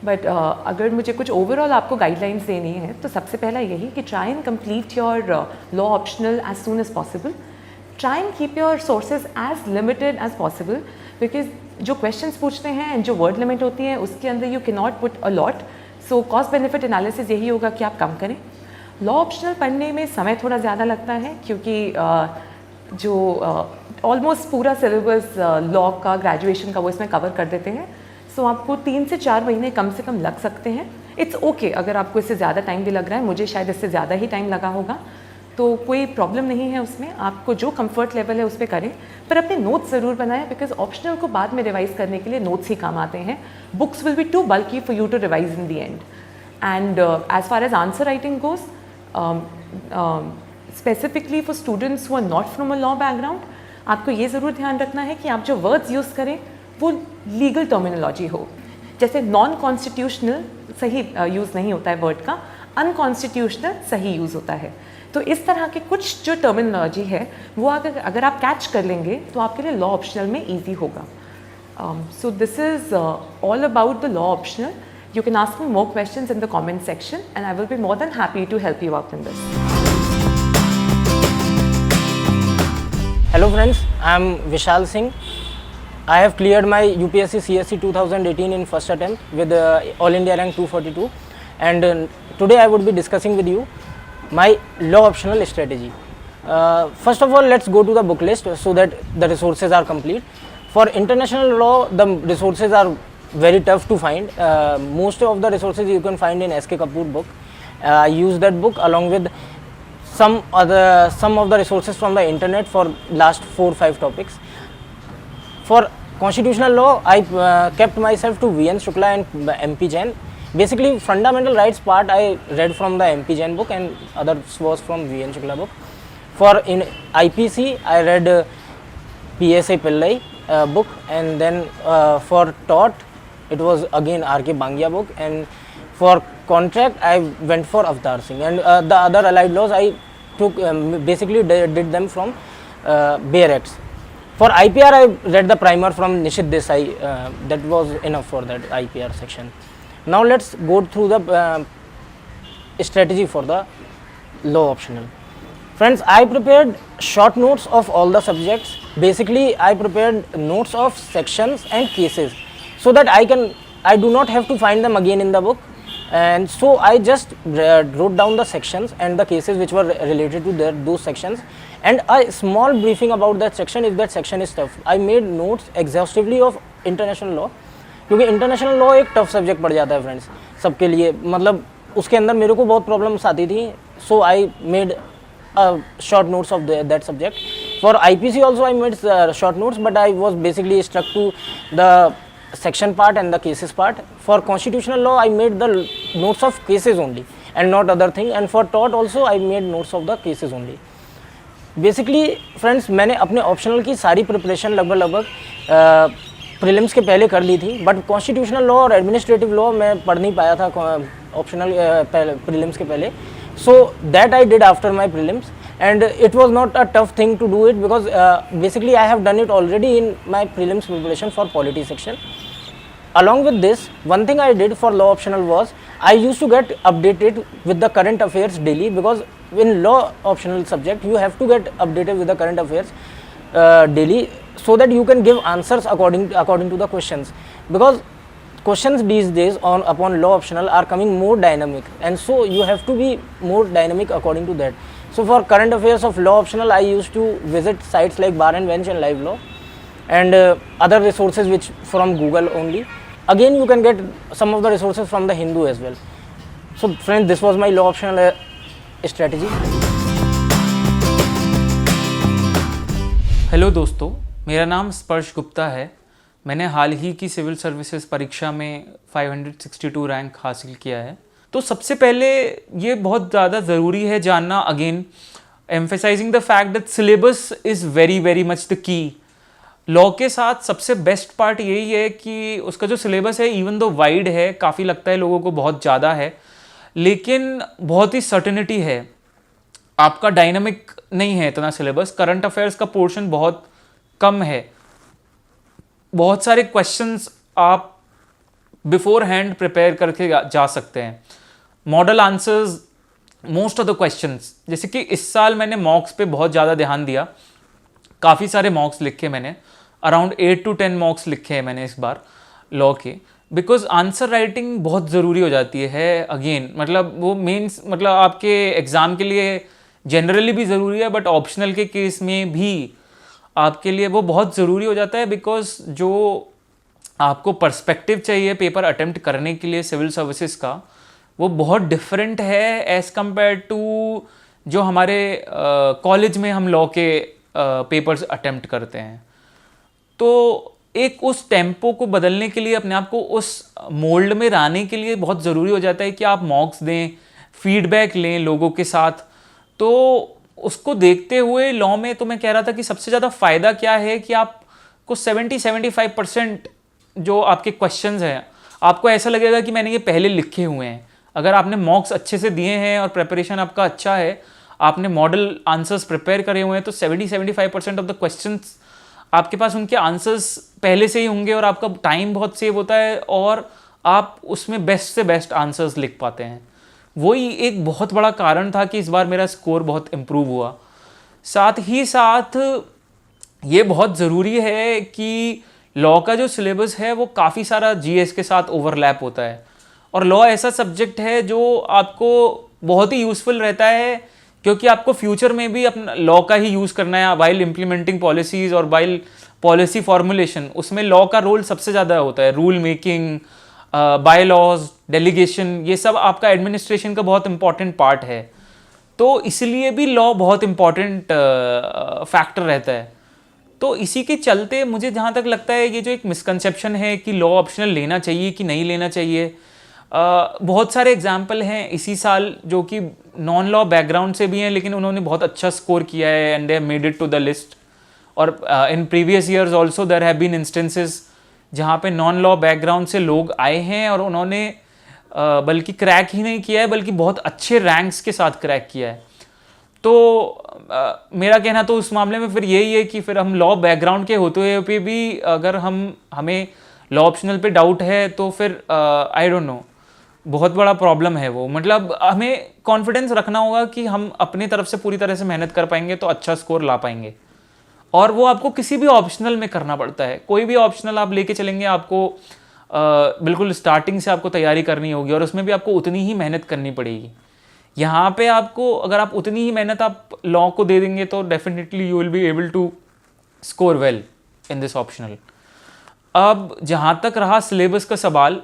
But अगर मुझे कुछ overall आपको guidelines देनी है तो सबसे पहला यही कि try and complete your law optional as soon as possible. Try and keep your sources as limited as possible, because जो क्वेश्चंस पूछते हैं एंड जो वर्ड लिमिट होती है उसके अंदर you can not put a lot. So cost benefit analysis यही होगा कि आप कम करें. लॉ ऑप्शनल पढ़ने में समय थोड़ा ज़्यादा लगता है क्योंकि जो ऑलमोस्ट पूरा सिलेबस लॉ का ग्रेजुएशन का वो इसमें कवर कर देते हैं. सो आपको 3 से 4 महीने कम से कम लग सकते हैं. इट्स ओके अगर आपको इससे ज़्यादा टाइम भी लग रहा है, मुझे शायद इससे ज़्यादा ही टाइम लगा होगा, तो कोई प्रॉब्लम नहीं है उसमें. आपको जो कंफर्ट लेवल है उस पर करें, पर अपने नोट्स ज़रूर बनाएं बिकॉज ऑप्शनल को बाद में रिवाइज करने के लिए नोट्स ही काम आते हैं. Books will be too bulky for you to revise in the end. And as far as answer writing goes, specifically for students who are not from a law background, आपको ये ज़रूर ध्यान रखना है कि आप जो वर्ड्स यूज़ करें वो लीगल टर्मिनोलॉजी हो. जैसे नॉन कॉन्स्टिट्यूशनल सही यूज़ नहीं होता है वर्ड का, अनकॉन्स्टिट्यूशनल सही यूज़ होता है. तो इस तरह के कुछ जो टर्मिनोलॉजी है वो अगर आप कैच कर लेंगे तो आपके लिए लॉ ऑप्शनल में ईजी होगा. So this is all about the law optional. You can ask me more questions in the comment section and I will be more than happy to help you out in this. Hello friends, I am Vishal Singh. I have cleared my UPSC CSC 2018 in first attempt with All India rank 242, and today I would be discussing with you my law optional strategy. First of all, let's go to the book list so that the resources are complete. For international law, the resources are very tough to find. Most of the resources you can find in SK Kapoor book. I use that book along with some of the resources from the internet for last 4-5 topics. For constitutional law, I kept myself to VN Shukla and MP Jain. Basically, fundamental rights part I read from the MP Jain book and others was from VN Shukla book. For in IPC, I read PSA Pillai book, and then for tort, it was again RK Bangia book, and for contract, I went for Avtar Singh, and the other allied laws I took basically did them from Bayer Acts. For IPR, I read the primer from Nishit Desai. That was enough for that IPR section. Now let's go through the strategy for the law optional. Friends, I prepared short notes of all the subjects. Basically, I prepared notes of sections and cases so that I do not have to find them again in the book. And so I just wrote down the sections and the cases which were related to those sections, and a small briefing about that section if that section is tough. I made notes exhaustively of international law, क्योंकि international law एक tough subject पड़ जाता है friends सबके लिए. मतलब उसके अंदर मेरे को बहुत प्रॉब्लम्स आती थी. So I made short notes of that subject. For IPC also I made short notes, but I was basically stuck to the section part and the cases part. For constitutional law I made the notes of cases only and not other thing, and for tort also I made notes of the cases only. Basically friends मैंने अपने optional की सारी preparation लगभग prelims के पहले कर ली थी, but constitutional law और एडमिनिस्ट्रेटिव लॉ मैं पढ़ नहीं पाया था ऑप्शनल प्रीलिम्स के पहले. So that I did after my prelims, and it was not a tough thing to do it because basically I have done it already in my prelims preparation for polity section. Along with this, one thing I did for law optional was I used to get updated with the current affairs daily, because in law optional subject you have to get updated with the current affairs daily, so that you can give answers according to the questions, because questions these days upon law optional are coming more dynamic, and so you have to be more dynamic according to that. So for current affairs of law optional I used to visit sites like Bar and Bench and Live Law and other resources which from Google only. Again you can get some of the resources from the Hindu as well. So friends, this was my law optional strategy. Hello दोस्तों, मेरा नाम स्पर्श गुप्ता है. मैंने हाल ही की civil services परीक्षा में 562 rank हासिल किया है. तो सबसे पहले ये बहुत ज़्यादा ज़रूरी है जानना, again emphasizing the fact that syllabus is very very much the key. Law के साथ सबसे बेस्ट पार्ट यही है कि उसका जो सिलेबस है इवन दो वाइड है, काफ़ी लगता है लोगों को बहुत ज़्यादा है, लेकिन बहुत ही सर्टेनिटी है, आपका डायनामिक नहीं है इतना सिलेबस। करंट अफेयर्स का पोर्शन बहुत कम है, बहुत सारे क्वेश्चंस आप बिफोर हैंड प्रिपेयर करके जा सकते हैं। Model answers most of the questions, जैसे कि इस साल मैंने मॉक्स पे बहुत ज़्यादा ध्यान दिया, काफ़ी सारे मॉक्स लिखे मैंने, अराउंड 8 to 10 मॉक्स लिखे हैं मैंने इस बार लॉ के, बिकॉज आंसर राइटिंग बहुत ज़रूरी हो जाती है अगेन, मतलब वो मेंस मतलब आपके एग्ज़ाम के लिए जनरली भी ज़रूरी है, बट ऑप्शनल के केस में भी आपके लिए वो बहुत ज़रूरी हो जाता है, बिकॉज जो आपको पर्सपेक्टिव चाहिए पेपर अटेम्प्ट करने के लिए सिविल सर्विसेज का, वो बहुत डिफरेंट है एज़ कम्पेयर टू जो हमारे कॉलेज में हम लॉ के पेपर्स अटेम्प्ट करते हैं। तो एक उस टेम्पो को बदलने के लिए, अपने आप को उस मोल्ड में लाने के लिए बहुत ज़रूरी हो जाता है कि आप मॉक्स दें, फीडबैक लें लोगों के साथ। तो उसको देखते हुए लॉ में तो मैं कह रहा था कि सबसे ज़्यादा फ़ायदा क्या है कि आपको 70-75% जो आपके क्वेश्चंस हैं, आपको ऐसा लगेगा कि मैंने ये पहले लिखे हुए हैं। अगर आपने मॉक्स अच्छे से दिए हैं और प्रिपरेशन आपका अच्छा है, आपने मॉडल आंसर्स प्रिपेयर करे हुए हैं, तो 70-75% ऑफ द क्वेश्चंस आपके पास उनके आंसर्स पहले से ही होंगे और आपका टाइम बहुत सेव होता है और आप उसमें बेस्ट से बेस्ट आंसर्स लिख पाते हैं। वही एक बहुत बड़ा कारण था कि इस बार मेरा स्कोर बहुत इम्प्रूव हुआ। साथ ही साथ ये बहुत ज़रूरी है कि लॉ का जो सिलेबस है वो काफ़ी सारा जीएस के साथ ओवरलैप होता है, और लॉ ऐसा सब्जेक्ट है जो आपको बहुत ही यूज़फुल रहता है, क्योंकि आपको फ्यूचर में भी अपना लॉ का ही यूज़ करना है वाइल इम्प्लीमेंटिंग पॉलिसीज़ और वाइल पॉलिसी फॉर्मुलेशन। उसमें लॉ का रोल सबसे ज़्यादा होता है, rule making, bylaws, delegation, ये सब आपका एडमिनिस्ट्रेशन का बहुत इंपॉर्टेंट पार्ट है। तो इसलिए भी लॉ बहुत इंपॉर्टेंट फैक्टर रहता है। तो इसी के चलते मुझे जहाँ तक लगता है ये जो एक मिसकंसेप्शन है कि लॉ ऑप्शनल लेना चाहिए कि नहीं लेना चाहिए, बहुत सारे एग्जाम्पल हैं इसी साल जो कि नॉन लॉ बैकग्राउंड से भी हैं, लेकिन उन्होंने बहुत अच्छा स्कोर किया है and they have made it to the list. और in previous years also there have been instances जहाँ पे नॉन लॉ बैकग्राउंड से लोग आए हैं और उन्होंने बल्कि क्रैक ही नहीं किया है, बल्कि बहुत अच्छे रैंक्स के साथ क्रैक किया है। तो मेरा कहना तो उस मामले में फिर यही है कि फिर हम लॉ बैकग्राउंड के होते हुए भी अगर हमें लॉ ऑप्शनल पे डाउट है तो फिर आई डोंट नो, बहुत बड़ा प्रॉब्लम है वो। मतलब हमें कॉन्फिडेंस रखना होगा कि हम अपनी तरफ से पूरी तरह से मेहनत कर पाएंगे तो अच्छा स्कोर ला पाएंगे, और वो आपको किसी भी ऑप्शनल में करना पड़ता है। कोई भी ऑप्शनल आप लेके चलेंगे, आपको बिल्कुल स्टार्टिंग से आपको तैयारी करनी होगी और उसमें भी आपको उतनी ही मेहनत करनी पड़ेगी। यहाँ पे आपको अगर आप उतनी ही मेहनत आप लॉ को दे देंगे तो definitely you will be able to score well in this optional. अब जहाँ तक रहा सिलेबस का सवाल,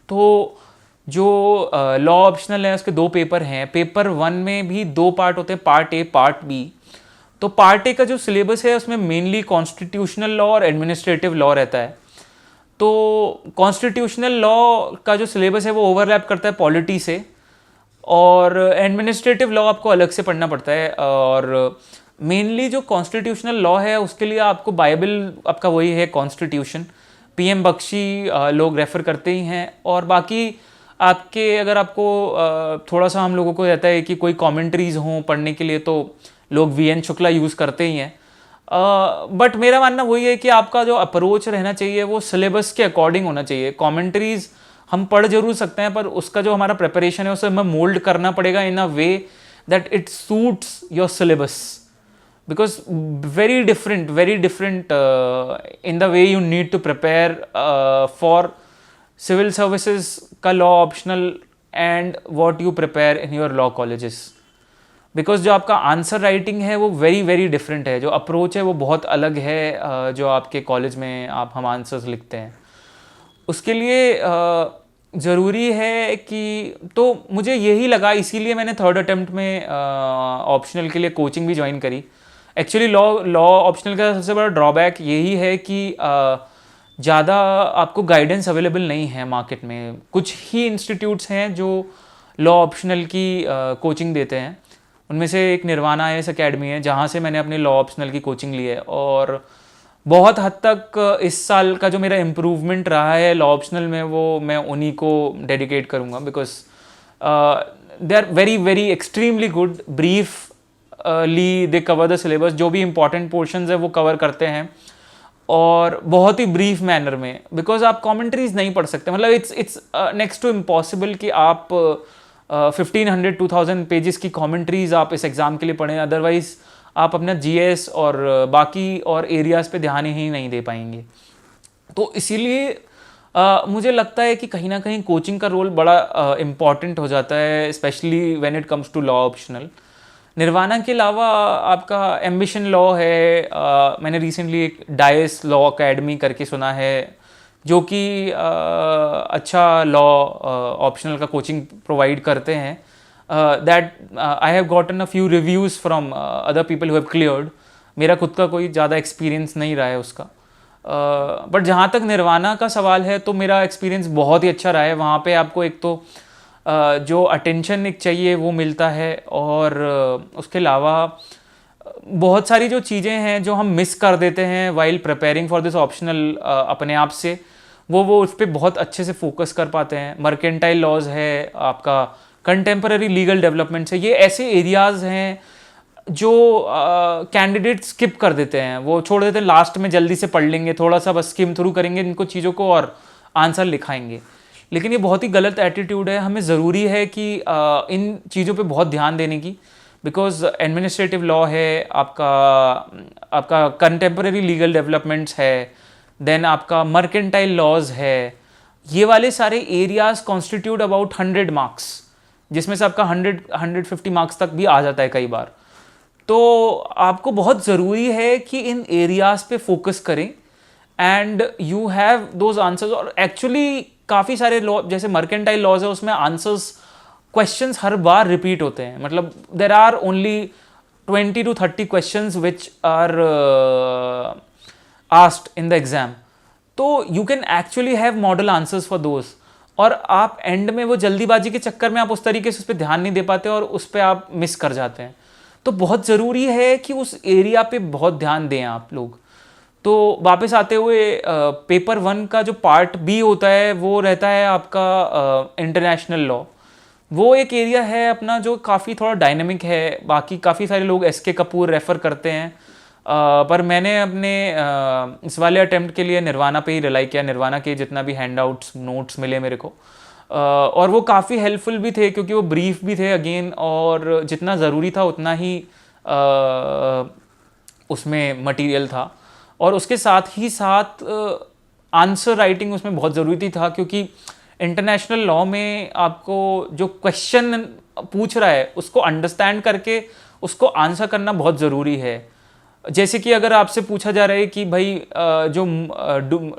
तो जो लॉ ऑप्शनल है उसके 2 पेपर हैं। पेपर 1 में भी 2 पार्ट होते हैं, पार्ट ए पार्ट बी। तो पार्ट ए का जो सिलेबस है उसमें मेनली कॉन्स्टिट्यूशनल लॉ और एडमिनिस्ट्रेटिव लॉ रहता है। तो कॉन्स्टिट्यूशनल लॉ का जो सिलेबस है वो ओवरलैप करता है पॉलिटी से, और एडमिनिस्ट्रेटिव लॉ आपको अलग से पढ़ना पड़ता है। और मेनली जो कॉन्स्टिट्यूशनल लॉ है उसके लिए आपको बाइबल आपका वही है कॉन्स्टिट्यूशन, पीएम बख्शी लोग रेफ़र करते ही हैं। और बाकी आपके अगर आपको थोड़ा सा हम लोगों को रहता है कि कोई कमेंट्रीज़ हों पढ़ने के लिए तो लोग वीएन शुक्ला यूज़ करते ही हैं। बट मेरा मानना वही है कि आपका जो अप्रोच रहना चाहिए वो सिलेबस के अकॉर्डिंग होना चाहिए। कमेंट्रीज़ हम पढ़ जरूर सकते हैं, पर उसका जो हमारा प्रिपरेशन है उसे हमें मोल्ड करना पड़ेगा in a way that it suits your syllabus, because very different in the way you need to prepare for civil services का law optional and what you prepare in your law colleges. Because जो आपका answer writing है वो very different है, जो approach है वो बहुत अलग है जो आपके कॉलेज में हम आंसर्स लिखते हैं। उसके लिए ज़रूरी है कि, तो मुझे यही लगा, इसीलिए मैंने 3rd अटेम्प्ट में ऑप्शनल के लिए कोचिंग भी ज्वाइन करी। एक्चुअली लॉ ऑप्शनल का सबसे बड़ा ड्रॉबैक यही है कि ज़्यादा आपको गाइडेंस अवेलेबल नहीं है मार्केट में। कुछ ही इंस्टीट्यूट्स हैं जो लॉ ऑप्शनल की कोचिंग देते हैं, उनमें से एक निर्वाणा IAS अकेडमी है जहाँ से मैंने अपनी लॉ ऑप्शनल की कोचिंग ली है। और बहुत हद तक इस साल का जो मेरा इम्प्रूवमेंट रहा है लॉ ऑप्शनल में, वो मैं उन्हीं को डेडिकेट करूँगा, because they are very very extremely good, briefly they cover the syllabus, जो भी इंपॉर्टेंट पोर्शंस है वो कवर करते हैं और बहुत ही ब्रीफ मैनर में, बिकॉज आप कमेंट्रीज नहीं पढ़ सकते, मतलब इट्स नेक्स्ट टू इम्पॉसिबल कि आप 1500-2000 पेजेस की कमेंट्रीज आप इस एग्ज़ाम के लिए पढ़ें, अदरवाइज आप अपना जीएस और बाकी और एरियाज़ पे ध्यान ही नहीं दे पाएंगे। तो इसीलिए मुझे लगता है कि कहीं ना कहीं कोचिंग का रोल बड़ा इम्पॉर्टेंट हो जाता है, specially when it comes to law optional. Nirvana के अलावा आपका एम्बिशन लॉ है, मैंने रिसेंटली एक डायस लॉ अकेडमी करके सुना है, जो कि अच्छा लॉ ऑप्शनल का कोचिंग प्रोवाइड करते हैं। That I have gotten a few reviews from other people who have cleared. मेरा खुद का कोई ज़्यादा एक्सपीरियंस नहीं रहा है उसका, बट जहाँ तक निर्वाणा का सवाल है तो मेरा एक्सपीरियंस बहुत ही अच्छा रहा है। वहाँ पे आपको एक तो जो अटेंशन एक चाहिए वो मिलता है, और उसके अलावा बहुत सारी जो चीज़ें हैं जो हम मिस कर देते हैं while preparing for this optional अपने आप से, वो उस पर बहुत अच्छे से फोकस कर पाते हैं। मर्केंटाइल लॉज है, आपका कंटेम्पररी लीगल डेवलपमेंट्स है, ये ऐसे एरियाज़ हैं जो कैंडिडेट स्किप कर देते हैं, वो छोड़ देते हैं, लास्ट में जल्दी से पढ़ लेंगे, थोड़ा सा बस स्किम थ्रू करेंगे इनको चीज़ों को और आंसर लिखाएंगे। लेकिन ये बहुत ही गलत एटीट्यूड है। हमें ज़रूरी है कि इन चीज़ों पे बहुत ध्यान देने की, बिकॉज एडमिनिस्ट्रेटिव लॉ है, आपका कंटेम्पररी लीगल डेवलपमेंट्स है, देन आपका मर्केंटाइल लॉज है, ये वाले सारे एरियाज कॉन्स्टिट्यूट अबाउट 100 मार्क्स, जिसमें से आपका 150 मार्क्स तक भी आ जाता है कई बार। तो आपको बहुत ज़रूरी है कि इन एरियाज पे फोकस करें and you have those answers. और एक्चुअली काफ़ी सारे लॉ, जैसे मर्केंटाइल लॉज है, उसमें आंसर्स क्वेश्चंस हर बार रिपीट होते हैं, मतलब there are only 20 to 30 questions which are asked in the exam, तो you can actually have model answers for those. और आप एंड में वो जल्दीबाजी के चक्कर में आप उस तरीके से उस पर ध्यान नहीं दे पाते और उस पर आप मिस कर जाते हैं। तो बहुत ज़रूरी है कि उस एरिया पे बहुत ध्यान दें आप लोग। तो वापस आते हुए पेपर 1 का जो पार्ट बी होता है वो रहता है आपका इंटरनेशनल लॉ। वो एक एरिया है अपना जो काफ़ी थोड़ा डायनेमिक है। बाकी काफ़ी सारे लोग एसके कपूर रेफ़र करते हैं, पर मैंने अपने इस वाले अटेम्प्ट के लिए निर्वाणा पे ही रिलाई किया। निर्वाणा के जितना भी हैंडआउट्स नोट्स मिले मेरे को, और वो काफ़ी हेल्पफुल भी थे क्योंकि वो ब्रीफ भी थे अगेन, और जितना ज़रूरी था उतना ही उसमें मटेरियल था। और उसके साथ ही साथ आंसर राइटिंग उसमें बहुत ज़रूरी था, क्योंकि इंटरनेशनल लॉ में आपको जो क्वेश्चन पूछ रहा है उसको अंडरस्टैंड करके उसको आंसर करना बहुत ज़रूरी है। जैसे कि अगर आपसे पूछा जा रहा है कि भाई जो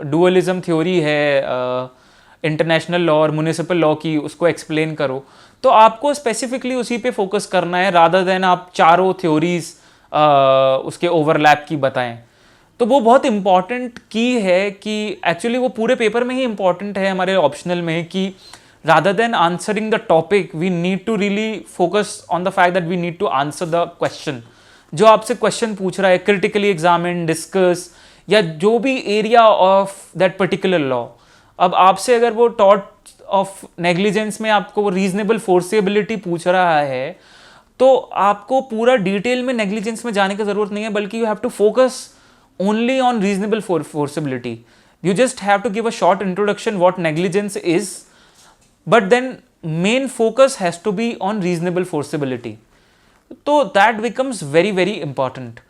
डुअलिज्म थ्योरी है इंटरनेशनल लॉ और म्युनिसिपल लॉ की, उसको एक्सप्लेन करो, तो आपको स्पेसिफिकली उसी पे फोकस करना है, रादर देन आप चारों थ्योरीज उसके ओवरलैप की बताएं। तो वो बहुत इंपॉर्टेंट की है कि एक्चुअली वो पूरे पेपर में ही इंपॉर्टेंट है हमारे ऑप्शनल में, कि rather than answering the topic we need to really focus on the fact that we need to answer the question. जो आपसे क्वेश्चन पूछ रहा है, क्रिटिकली एग्जामिन, डिस्कस, या जो भी area of that particular law. अब आपसे अगर वो टॉर्ट ऑफ नेग्लिजेंस में आपको वो रीजनेबल फोर्सेबिलिटी पूछ रहा है, तो आपको पूरा डिटेल में नेग्लिजेंस में जाने की जरूरत नहीं है, बल्कि you have to focus only on reasonable forcibility. You just have to give a short introduction what negligence is, but then main focus has to be on reasonable forcibility. So that becomes very very important.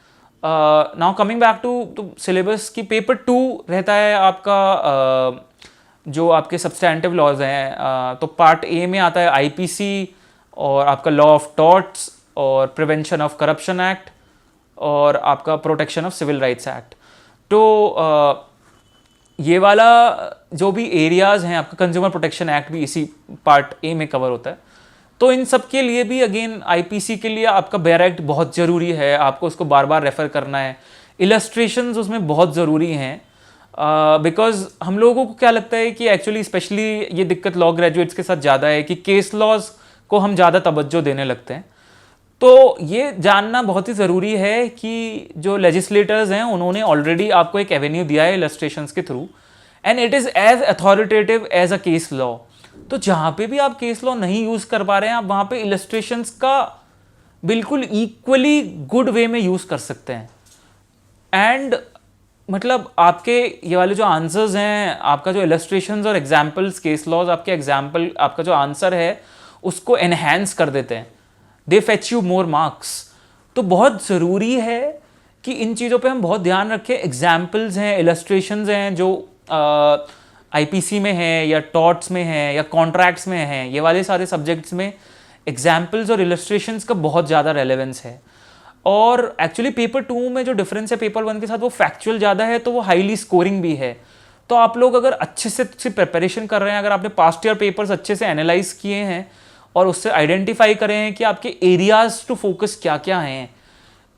Now coming back to syllabus की paper 2 रहता है आपका जो आपके substantive laws हैं, तो part A में आता है IPC और आपका law of torts और prevention of corruption act और आपका protection of civil rights act. तो ये वाला जो भी एरियाज़ हैं, आपका कंज्यूमर प्रोटेक्शन एक्ट भी इसी पार्ट ए में कवर होता है। तो इन सब के लिए भी अगेन आईपीसी के लिए आपका बेयर एक्ट बहुत ज़रूरी है, आपको उसको बार बार रेफ़र करना है। इलस्ट्रेशंस उसमें बहुत ज़रूरी हैं, बिकॉज हम लोगों को क्या लगता है कि एक्चुअली स्पेशली ये दिक्कत लॉ ग्रेजुएट्स के साथ ज़्यादा है कि केस लॉज को हम ज़्यादा तवज्जो देने लगते हैं। तो ये जानना बहुत ही ज़रूरी है कि जो लेजिस्लेटर्स हैं उन्होंने ऑलरेडी आपको एक एवेन्यू दिया है इलस्ट्रेशंस के थ्रू, and it is as authoritative as a case law. तो जहाँ पे भी आप केस लॉ नहीं यूज़ कर पा रहे हैं, आप वहाँ पे इलस्ट्रेशंस का बिल्कुल इक्वली गुड वे में यूज़ कर सकते हैं। एंड मतलब आपके ये वाले जो आंसर्स हैं, आपका जो इलस्ट्रेशंस और एग्जाम्पल्स, केस लॉज आपके एग्जाम्पल, आपका जो आंसर है उसको एनहेंस कर देते हैं, दे फेच यू मोर मार्क्स। तो बहुत ज़रूरी है कि इन चीज़ों पे हम बहुत ध्यान रखें। एग्जाम्पल्स हैं, इलस्ट्रेशंस हैं जो आईपीसी में है या टॉट्स में है या कॉन्ट्रैक्ट्स में है, ये वाले सारे सब्जेक्ट्स में एग्जाम्पल्स और इलस्ट्रेशंस का बहुत ज़्यादा रेलेवेंस है। और एक्चुअली पेपर 2 में जो डिफरेंस है पेपर 1 के साथ, वो फैक्चुअल ज़्यादा है, तो वो हाईली स्कोरिंग भी है। तो आप लोग अगर अच्छे से प्रिपरेशन कर रहे हैं, अगर आपने पास्ट ईयर पेपर्स अच्छे से एनालाइज किए हैं और उससे आइडेंटिफाई करें हैं कि आपके एरियाज टू फोकस क्या क्या हैं,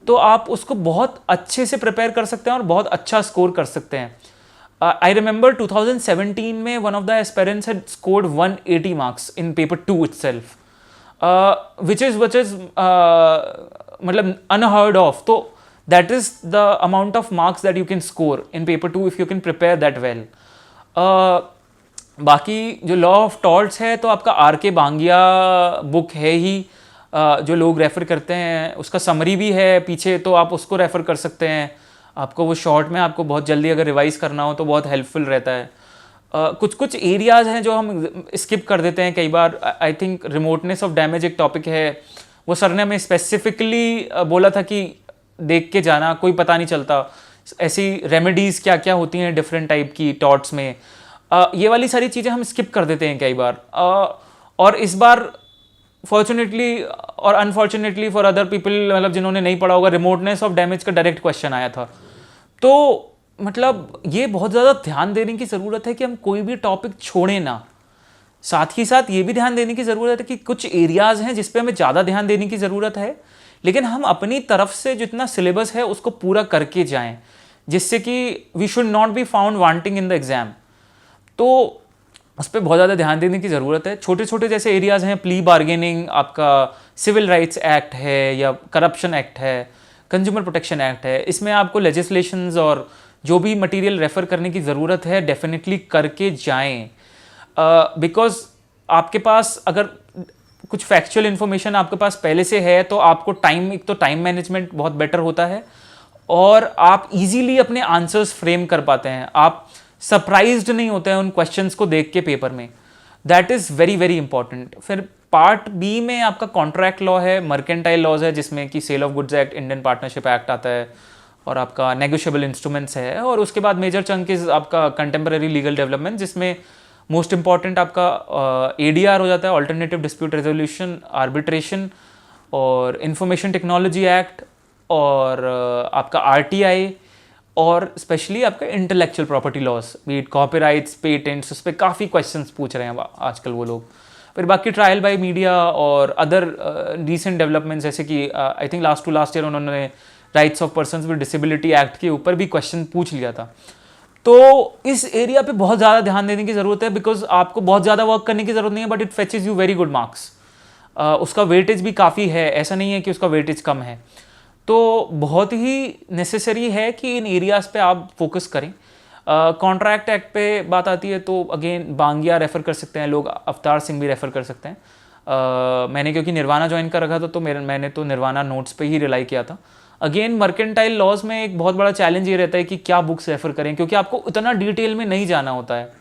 तो आप उसको बहुत अच्छे से प्रिपेयर कर सकते हैं और बहुत अच्छा स्कोर कर सकते हैं। आई रिमेंबर 2017 में one of the aspirants had scored 180 marks in paper 2 itself, which is मतलब unheard of. तो that is the amount of marks that you can score in paper 2 if you can prepare that well. बाकी जो law of torts है, तो आपका RK Bangia book है ही, जो लोग रेफ़र करते हैं, उसका समरी भी है पीछे, तो आप उसको रेफ़र कर सकते हैं। आपको वो शॉर्ट में आपको बहुत जल्दी अगर रिवाइज करना हो तो बहुत हेल्पफुल रहता है। कुछ एरियाज़ हैं जो हम स्किप कर देते हैं कई बार। I think remoteness of damage एक टॉपिक है, वो सर ने हमें स्पेसिफिकली बोला था कि देख के जाना, कोई पता नहीं चलता ऐसी रेमेडीज़ क्या क्या होती हैं डिफरेंट टाइप की टॉट्स में। ये वाली सारी चीज़ें हम स्किप कर देते हैं कई बार। और इस बार फॉर्चुनेटली और अनफॉर्चुनेटली फॉर अदर पीपल, मतलब जिन्होंने नहीं पढ़ा होगा, रिमोटनेस ऑफ डैमेज का डायरेक्ट क्वेश्चन आया था। तो मतलब ये बहुत ज़्यादा ध्यान देने की ज़रूरत है कि हम कोई भी टॉपिक छोड़ें ना। साथ ही साथ ये भी ध्यान देने की ज़रूरत है कि कुछ एरियाज़ हैं जिस पे हमें ज़्यादा ध्यान देने की ज़रूरत है, लेकिन हम अपनी तरफ से जितना सिलेबस है उसको पूरा करके जाएं, जिससे कि we should not be found wanting in the exam. तो उस पर बहुत ज़्यादा ध्यान देने की ज़रूरत है। छोटे छोटे जैसे एरियाज़ हैं, प्ली बार्गेनिंग, आपका सिविल राइट्स एक्ट है या करप्शन एक्ट है, कंज्यूमर प्रोटेक्शन एक्ट है, इसमें आपको लेजिस्लेशंस और जो भी मटेरियल रेफ़र करने की ज़रूरत है डेफिनेटली करके जाएं। बिकॉज आपके पास अगर कुछ फैक्चुअल इन्फॉर्मेशन आपके पास पहले से है, तो आपको एक तो टाइम मैनेजमेंट बहुत बेटर होता है और आप इजीली अपने आंसर्स फ्रेम कर पाते हैं। आप सरप्राइज्ड नहीं होते हैं उन क्वेश्चंस को देख के पेपर में। That is very very important. फिर पार्ट बी में आपका कॉन्ट्रैक्ट लॉ है, मर्केंटाइल लॉज है, जिसमें कि sale of goods act, Indian partnership act आता है, और आपका नेगोशिएबल इंस्ट्रूमेंट्स है। और उसके बाद मेजर चंक इज आपका कंटेम्परेरी लीगल डेवलपमेंट, जिसमें मोस्ट इंपॉर्टेंट आपका ADR हो जाता है, ऑल्टरनेटिव डिस्प्यूट रेजोल्यूशन, आर्बिट्रेशन, और इंफॉर्मेशन टेक्नोलॉजी एक्ट, और आपका RTI, और स्पेशली आपका intellectual property laws, be it copyrights, patents, उस पर काफ़ी क्वेश्चंस पूछ रहे हैं आजकल वो लोग। फिर बाकी ट्रायल बाय मीडिया और अदर रिसेंट डेवलपमेंट्स, जैसे कि आई थिंक लास्ट ईयर उन्होंने rights of persons with disability act के ऊपर भी क्वेश्चन पूछ लिया था। तो इस एरिया पे बहुत ज़्यादा ध्यान देने की ज़रूरत है, बिकॉज आपको बहुत ज़्यादा वर्क करने की ज़रूरत नहीं है, but it fetches you very good marks. उसका वेटेज भी काफ़ी है, ऐसा नहीं है कि उसका वेटेज कम है। तो बहुत ही नेसेसरी है कि इन एरियाज़ पे आप फोकस करें। कॉन्ट्रैक्ट एक्ट पे बात आती है तो अगेन बांगिया रेफ़र कर सकते हैं लोग, अवतार सिंह भी रेफ़र कर सकते हैं। मैंने क्योंकि निर्वाणा ज्वाइन कर रखा था, तो मैंने तो निर्वाणा नोट्स पे ही रिलाई किया था। अगेन मर्केंटाइल लॉज में एक बहुत बड़ा चैलेंज ये रहता है कि क्या बुक्स रेफ़र करें, क्योंकि आपको उतना डिटेल में नहीं जाना होता है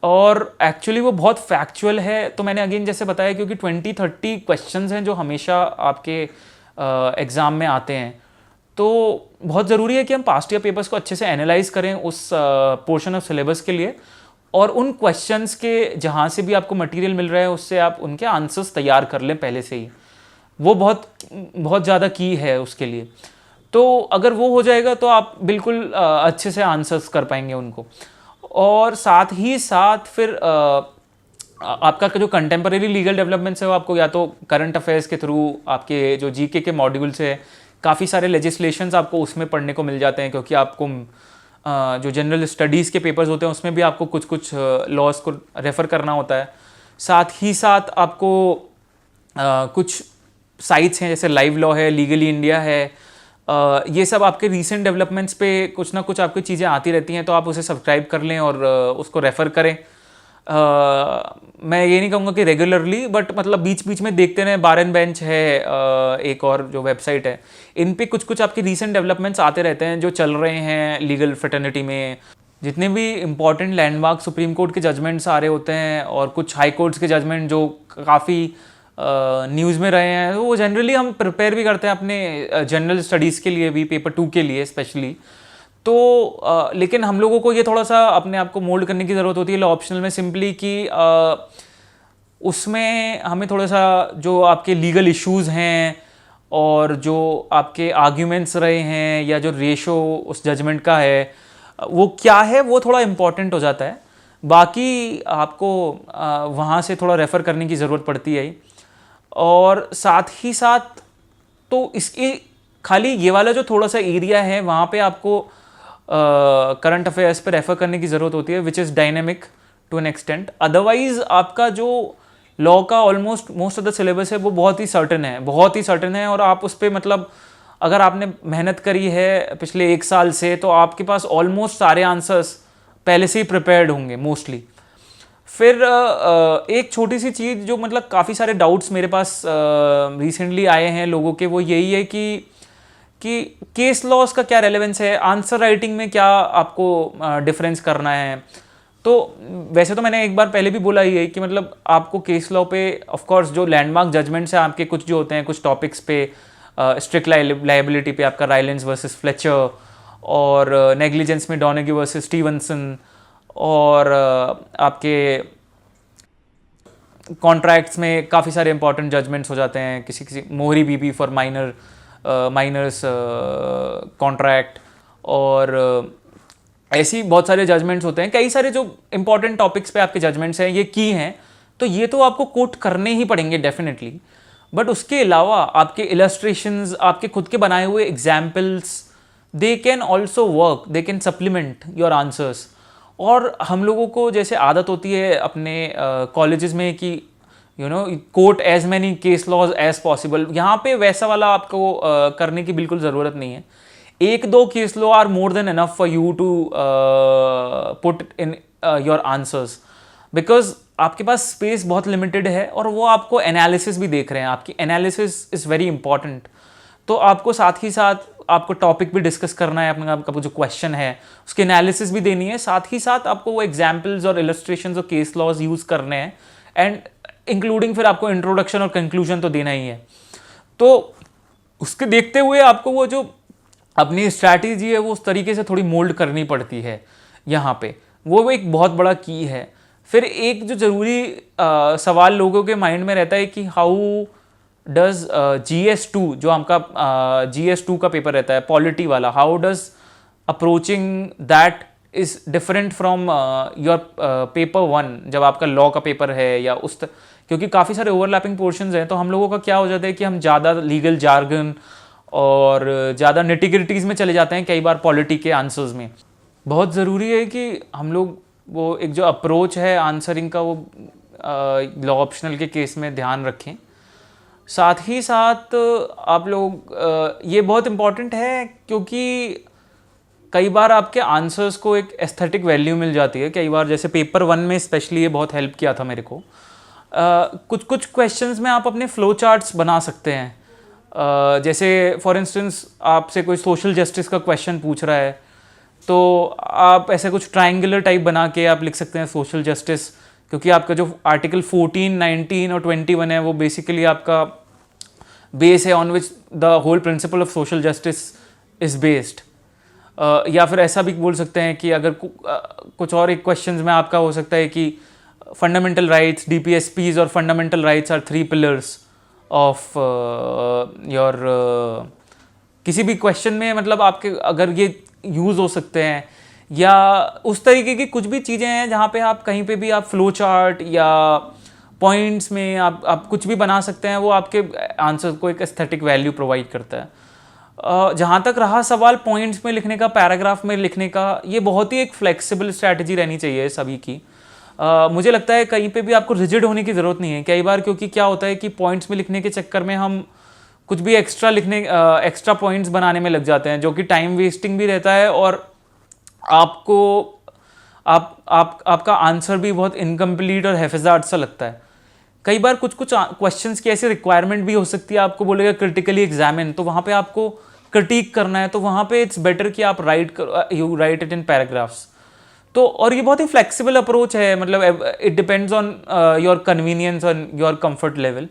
और एक्चुअली वो बहुत फैक्चुअल है। तो मैंने अगेन जैसे बताया, क्योंकि 20-30 क्वेश्चंस हैं जो हमेशा आपके एग्ज़ाम में आते हैं, तो बहुत ज़रूरी है कि हम पास्ट ईयर पेपर्स को अच्छे से एनालाइज करें उस पोर्शन ऑफ सिलेबस के लिए, और उन क्वेश्चंस के जहाँ से भी आपको मटेरियल मिल रहा है उससे आप उनके आंसर्स तैयार कर लें पहले से ही। वो बहुत ज़्यादा की है उसके लिए। तो अगर वो हो जाएगा तो आप बिल्कुल अच्छे से आंसर्स कर पाएंगे उनको। और साथ ही साथ फिर आपका जो कंटेम्परेरी लीगल डेवलपमेंट्स है वो आपको या तो करंट अफेयर्स के थ्रू, आपके जो GK के मॉड्यूल्स है, काफ़ी सारे लेजिस्लेशंस आपको उसमें पढ़ने को मिल जाते हैं, क्योंकि आपको जो जनरल स्टडीज़ के पेपर्स होते हैं उसमें भी आपको कुछ लॉज को रेफ़र करना होता है। साथ ही साथ आपको कुछ साइट्स हैं जैसे लाइव लॉ है, लीगली इंडिया है, ये सब आपके रीसेंट डेवलपमेंट्स पे कुछ ना कुछ आपकी चीज़ें आती रहती हैं, तो आप उसे सब्सक्राइब कर लें और उसको रेफ़र करें। मैं ये नहीं कहूँगा कि रेगुलरली, बट मतलब बीच बीच में देखते रहें। बार एंड बेंच है एक और जो वेबसाइट है, इन पे कुछ कुछ आपके रीसेंट डेवलपमेंट्स आते रहते हैं जो चल रहे हैं लीगल फ्रेटर्निटी में। जितने भी इंपॉर्टेंट लैंडमार्क सुप्रीम कोर्ट के जजमेंट्स आ रहे होते हैं और कुछ हाई कोर्ट्स के जजमेंट जो काफ़ी न्यूज़ में रहे हैं, तो वो जनरली हम प्रिपेयर भी करते हैं अपने जनरल स्टडीज़ के लिए भी, पेपर 2 के लिए स्पेशली। तो लेकिन हम लोगों को ये थोड़ा सा अपने आप को मोल्ड करने की ज़रूरत होती है लॉ ऑप्शनल में, सिंपली कि उसमें हमें थोड़ा सा जो आपके लीगल इश्यूज़ हैं और जो आपके आर्ग्यूमेंट्स रहे हैं या जो रेशो उस जजमेंट का है वो क्या है, वो थोड़ा इम्पॉर्टेंट हो जाता है। बाकी आपको वहाँ से थोड़ा रेफ़र करने की ज़रूरत पड़ती है। और साथ ही साथ तो इसके खाली ये वाला जो थोड़ा सा एरिया है वहाँ पे आपको करंट अफेयर्स पे रेफ़र करने की ज़रूरत होती है, which is dynamic to an extent. Otherwise आपका जो लॉ का almost most of the syllabus है वो बहुत ही सर्टन है और आप उस पर मतलब अगर आपने मेहनत करी है पिछले 1 साल से, तो आपके पास ऑलमोस्ट सारे आंसर्स पहले से ही प्रिपेयर्ड होंगे मोस्टली। फिर एक छोटी सी चीज़ जो मतलब काफ़ी सारे डाउट्स मेरे पास रिसेंटली आए हैं लोगों के, वो यही है कि केस लॉज का क्या रेलेवेंस है, आंसर राइटिंग में क्या आपको डिफरेंस करना है। तो वैसे तो मैंने एक बार पहले भी बोला ही है कि मतलब आपको केस लॉ पे ऑफ कोर्स जो लैंडमार्क जजमेंट्स हैं आपके कुछ जो होते हैं कुछ टॉपिक्स पे, स्ट्रिक्ट लायबिलिटी पे आपका राइलेंस वर्सेस फ्लेचर, और नेग्लिजेंस में डॉनेगी वर्सेस स्टीवनसन, और आपके कॉन्ट्रैक्ट्स में काफ़ी सारे इंपॉर्टेंट जजमेंट्स हो जाते हैं, किसी मोहरी बीबी फॉर माइनर्स कॉन्ट्रैक्ट, और ऐसी बहुत सारे जजमेंट्स होते हैं। कई सारे जो इंपॉर्टेंट टॉपिक्स पे आपके जजमेंट्स हैं ये की हैं, तो ये तो आपको कोट करने ही पड़ेंगे डेफिनेटली। बट उसके अलावा आपके इलस्ट्रेशंस, आपके खुद के बनाए हुए examples, they can also work, they can supplement your answers. और हम लोगों को जैसे आदत होती है अपने कॉलेजेस में कि quote as many case laws as possible, यहाँ पे वैसा वाला आपको करने की बिल्कुल ज़रूरत नहीं है। 1-2 case law are more than enough for you to put in your answers, because आपके पास स्पेस बहुत लिमिटेड है और वो आपको एनालिसिस भी देख रहे हैं, आपकी एनालिसिस इज़ वेरी इंपॉर्टेंट। तो आपको साथ ही साथ आपको टॉपिक भी डिस्कस करना है, अपना आपका जो क्वेश्चन है उसकी एनालिसिस भी देनी है, साथ ही साथ आपको वो एग्जाम्पल्स और इलस्ट्रेशंस और केस लॉज यूज़ करने हैं, एंड इंक्लूडिंग फिर आपको इंट्रोडक्शन और कंक्लूजन तो देना ही है। तो उसके देखते हुए आपको वो जो अपनी स्ट्रैटेजी है वो उस तरीके से थोड़ी मोल्ड करनी पड़ती है यहाँ पे, वो एक बहुत बड़ा की है। फिर एक जो ज़रूरी सवाल लोगों के माइंड में रहता है कि हाउ डज GS2 जो आपका GS2 का पेपर रहता है पॉलिटी वाला, how does approaching that is different from your paper 1 जब आपका लॉ का पेपर है, या क्योंकि काफ़ी सारे ओवरलैपिंग पोर्शंस हैं, तो हम लोगों का क्या हो जाता है कि हम ज़्यादा लीगल जार्गन और ज़्यादा निटिग्रिटीज़ में चले जाते हैं कई बार पॉलिटी के आंसर्स में। बहुत ज़रूरी है कि हम लोग वो एक जो अप्रोच है आंसरिंग का वो लॉ ऑप्शनल के केस में ध्यान रखें। साथ ही साथ आप लोग ये बहुत इम्पॉर्टेंट है क्योंकि कई बार आपके आंसर्स को एक एस्थेटिक वैल्यू मिल जाती है। कई बार जैसे पेपर 1 में स्पेशली ये बहुत हेल्प किया था मेरे को। कुछ क्वेश्चंस में आप अपने फ्लो चार्ट्स बना सकते हैं। जैसे फॉर इंस्टेंस आपसे कोई सोशल जस्टिस का क्वेश्चन पूछ रहा है, तो आप ऐसे कुछ ट्रायंगुलर टाइप बना के आप लिख सकते हैं सोशल जस्टिस, क्योंकि आपका जो आर्टिकल 14, 19 और 21 है वो बेसिकली आपका बेस है on which the whole principle of social justice is based. या फिर ऐसा भी बोल सकते हैं कि अगर कुछ और एक क्वेश्चंस में आपका हो सकता है कि फंडामेंटल राइट्स, DPSPs और fundamental rights are 3 pillars of your किसी भी क्वेश्चन में, मतलब आपके अगर ये यूज़ हो सकते हैं, या उस तरीके की कुछ भी चीज़ें हैं जहाँ पे आप कहीं पे भी आप फ्लो चार्ट या पॉइंट्स में आप कुछ भी बना सकते हैं, वो आपके आंसर को एक एस्थेटिक वैल्यू प्रोवाइड करता है। जहाँ तक रहा सवाल पॉइंट्स में लिखने का, पैराग्राफ में लिखने का, ये बहुत ही एक फ्लेक्सिबल स्ट्रैटेजी रहनी चाहिए सभी की। मुझे लगता है कहीं पे भी आपको रिजिड होने की ज़रूरत नहीं है कई बार, क्योंकि क्या होता है कि पॉइंट्स में लिखने के चक्कर में हम कुछ भी एक्स्ट्रा लिखने एक्स्ट्रा पॉइंट्स बनाने में लग जाते हैं, जो कि टाइम वेस्टिंग भी रहता है और आपको आपका आंसर भी बहुत इनकम्प्लीट और हैफेजार्ड सा लगता है। कई बार कुछ क्वेश्चंस की ऐसी रिक्वायरमेंट भी हो सकती है, आपको बोलेगा क्रिटिकली एग्जामिन, तो वहाँ पे आपको क्रिटिक करना है, तो वहाँ पे इट्स बेटर कि आप you right it in paragraphs. तो और ये बहुत ही फ्लेक्सिबल अप्रोच है, मतलब it depends on your convenience और योर कंफर्ट लेवल,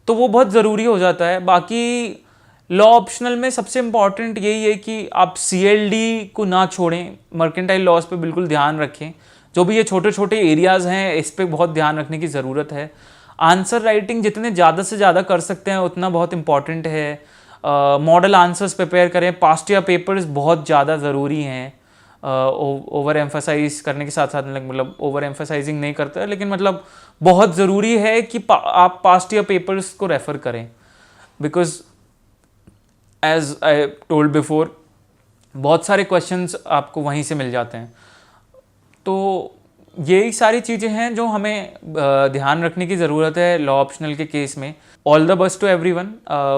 तो वो बहुत ज़रूरी हो जाता है। बाकी लॉ ऑप्शनल में सबसे इम्पॉर्टेंट यही है कि आप CLD को ना छोड़ें, मर्केंटाइल लॉज पे बिल्कुल ध्यान रखें। जो भी ये छोटे छोटे एरियाज़ हैं इस पे बहुत ध्यान रखने की ज़रूरत है। आंसर राइटिंग जितने ज़्यादा से ज़्यादा कर सकते हैं उतना बहुत इंपॉर्टेंट है। मॉडल आंसर्स प्रिपेयर करें, पास्ट ईयर पेपर्स बहुत ज़्यादा ज़रूरी हैं। ओवर एम्फसाइज करने के साथ साथ मतलब ओवर एम्फसाइजिंग नहीं करता, लेकिन मतलब बहुत ज़रूरी है कि आप पास्ट ईयर पेपर्स को रेफ़र करें, because as I told before बहुत सारे क्वेश्चंस आपको वहीं से मिल जाते हैं। तो यही सारी चीज़ें हैं जो हमें ध्यान रखने की ज़रूरत है लॉ ऑप्शनल के केस में। All the best to everyone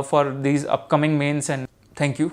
for these upcoming mains and thank you.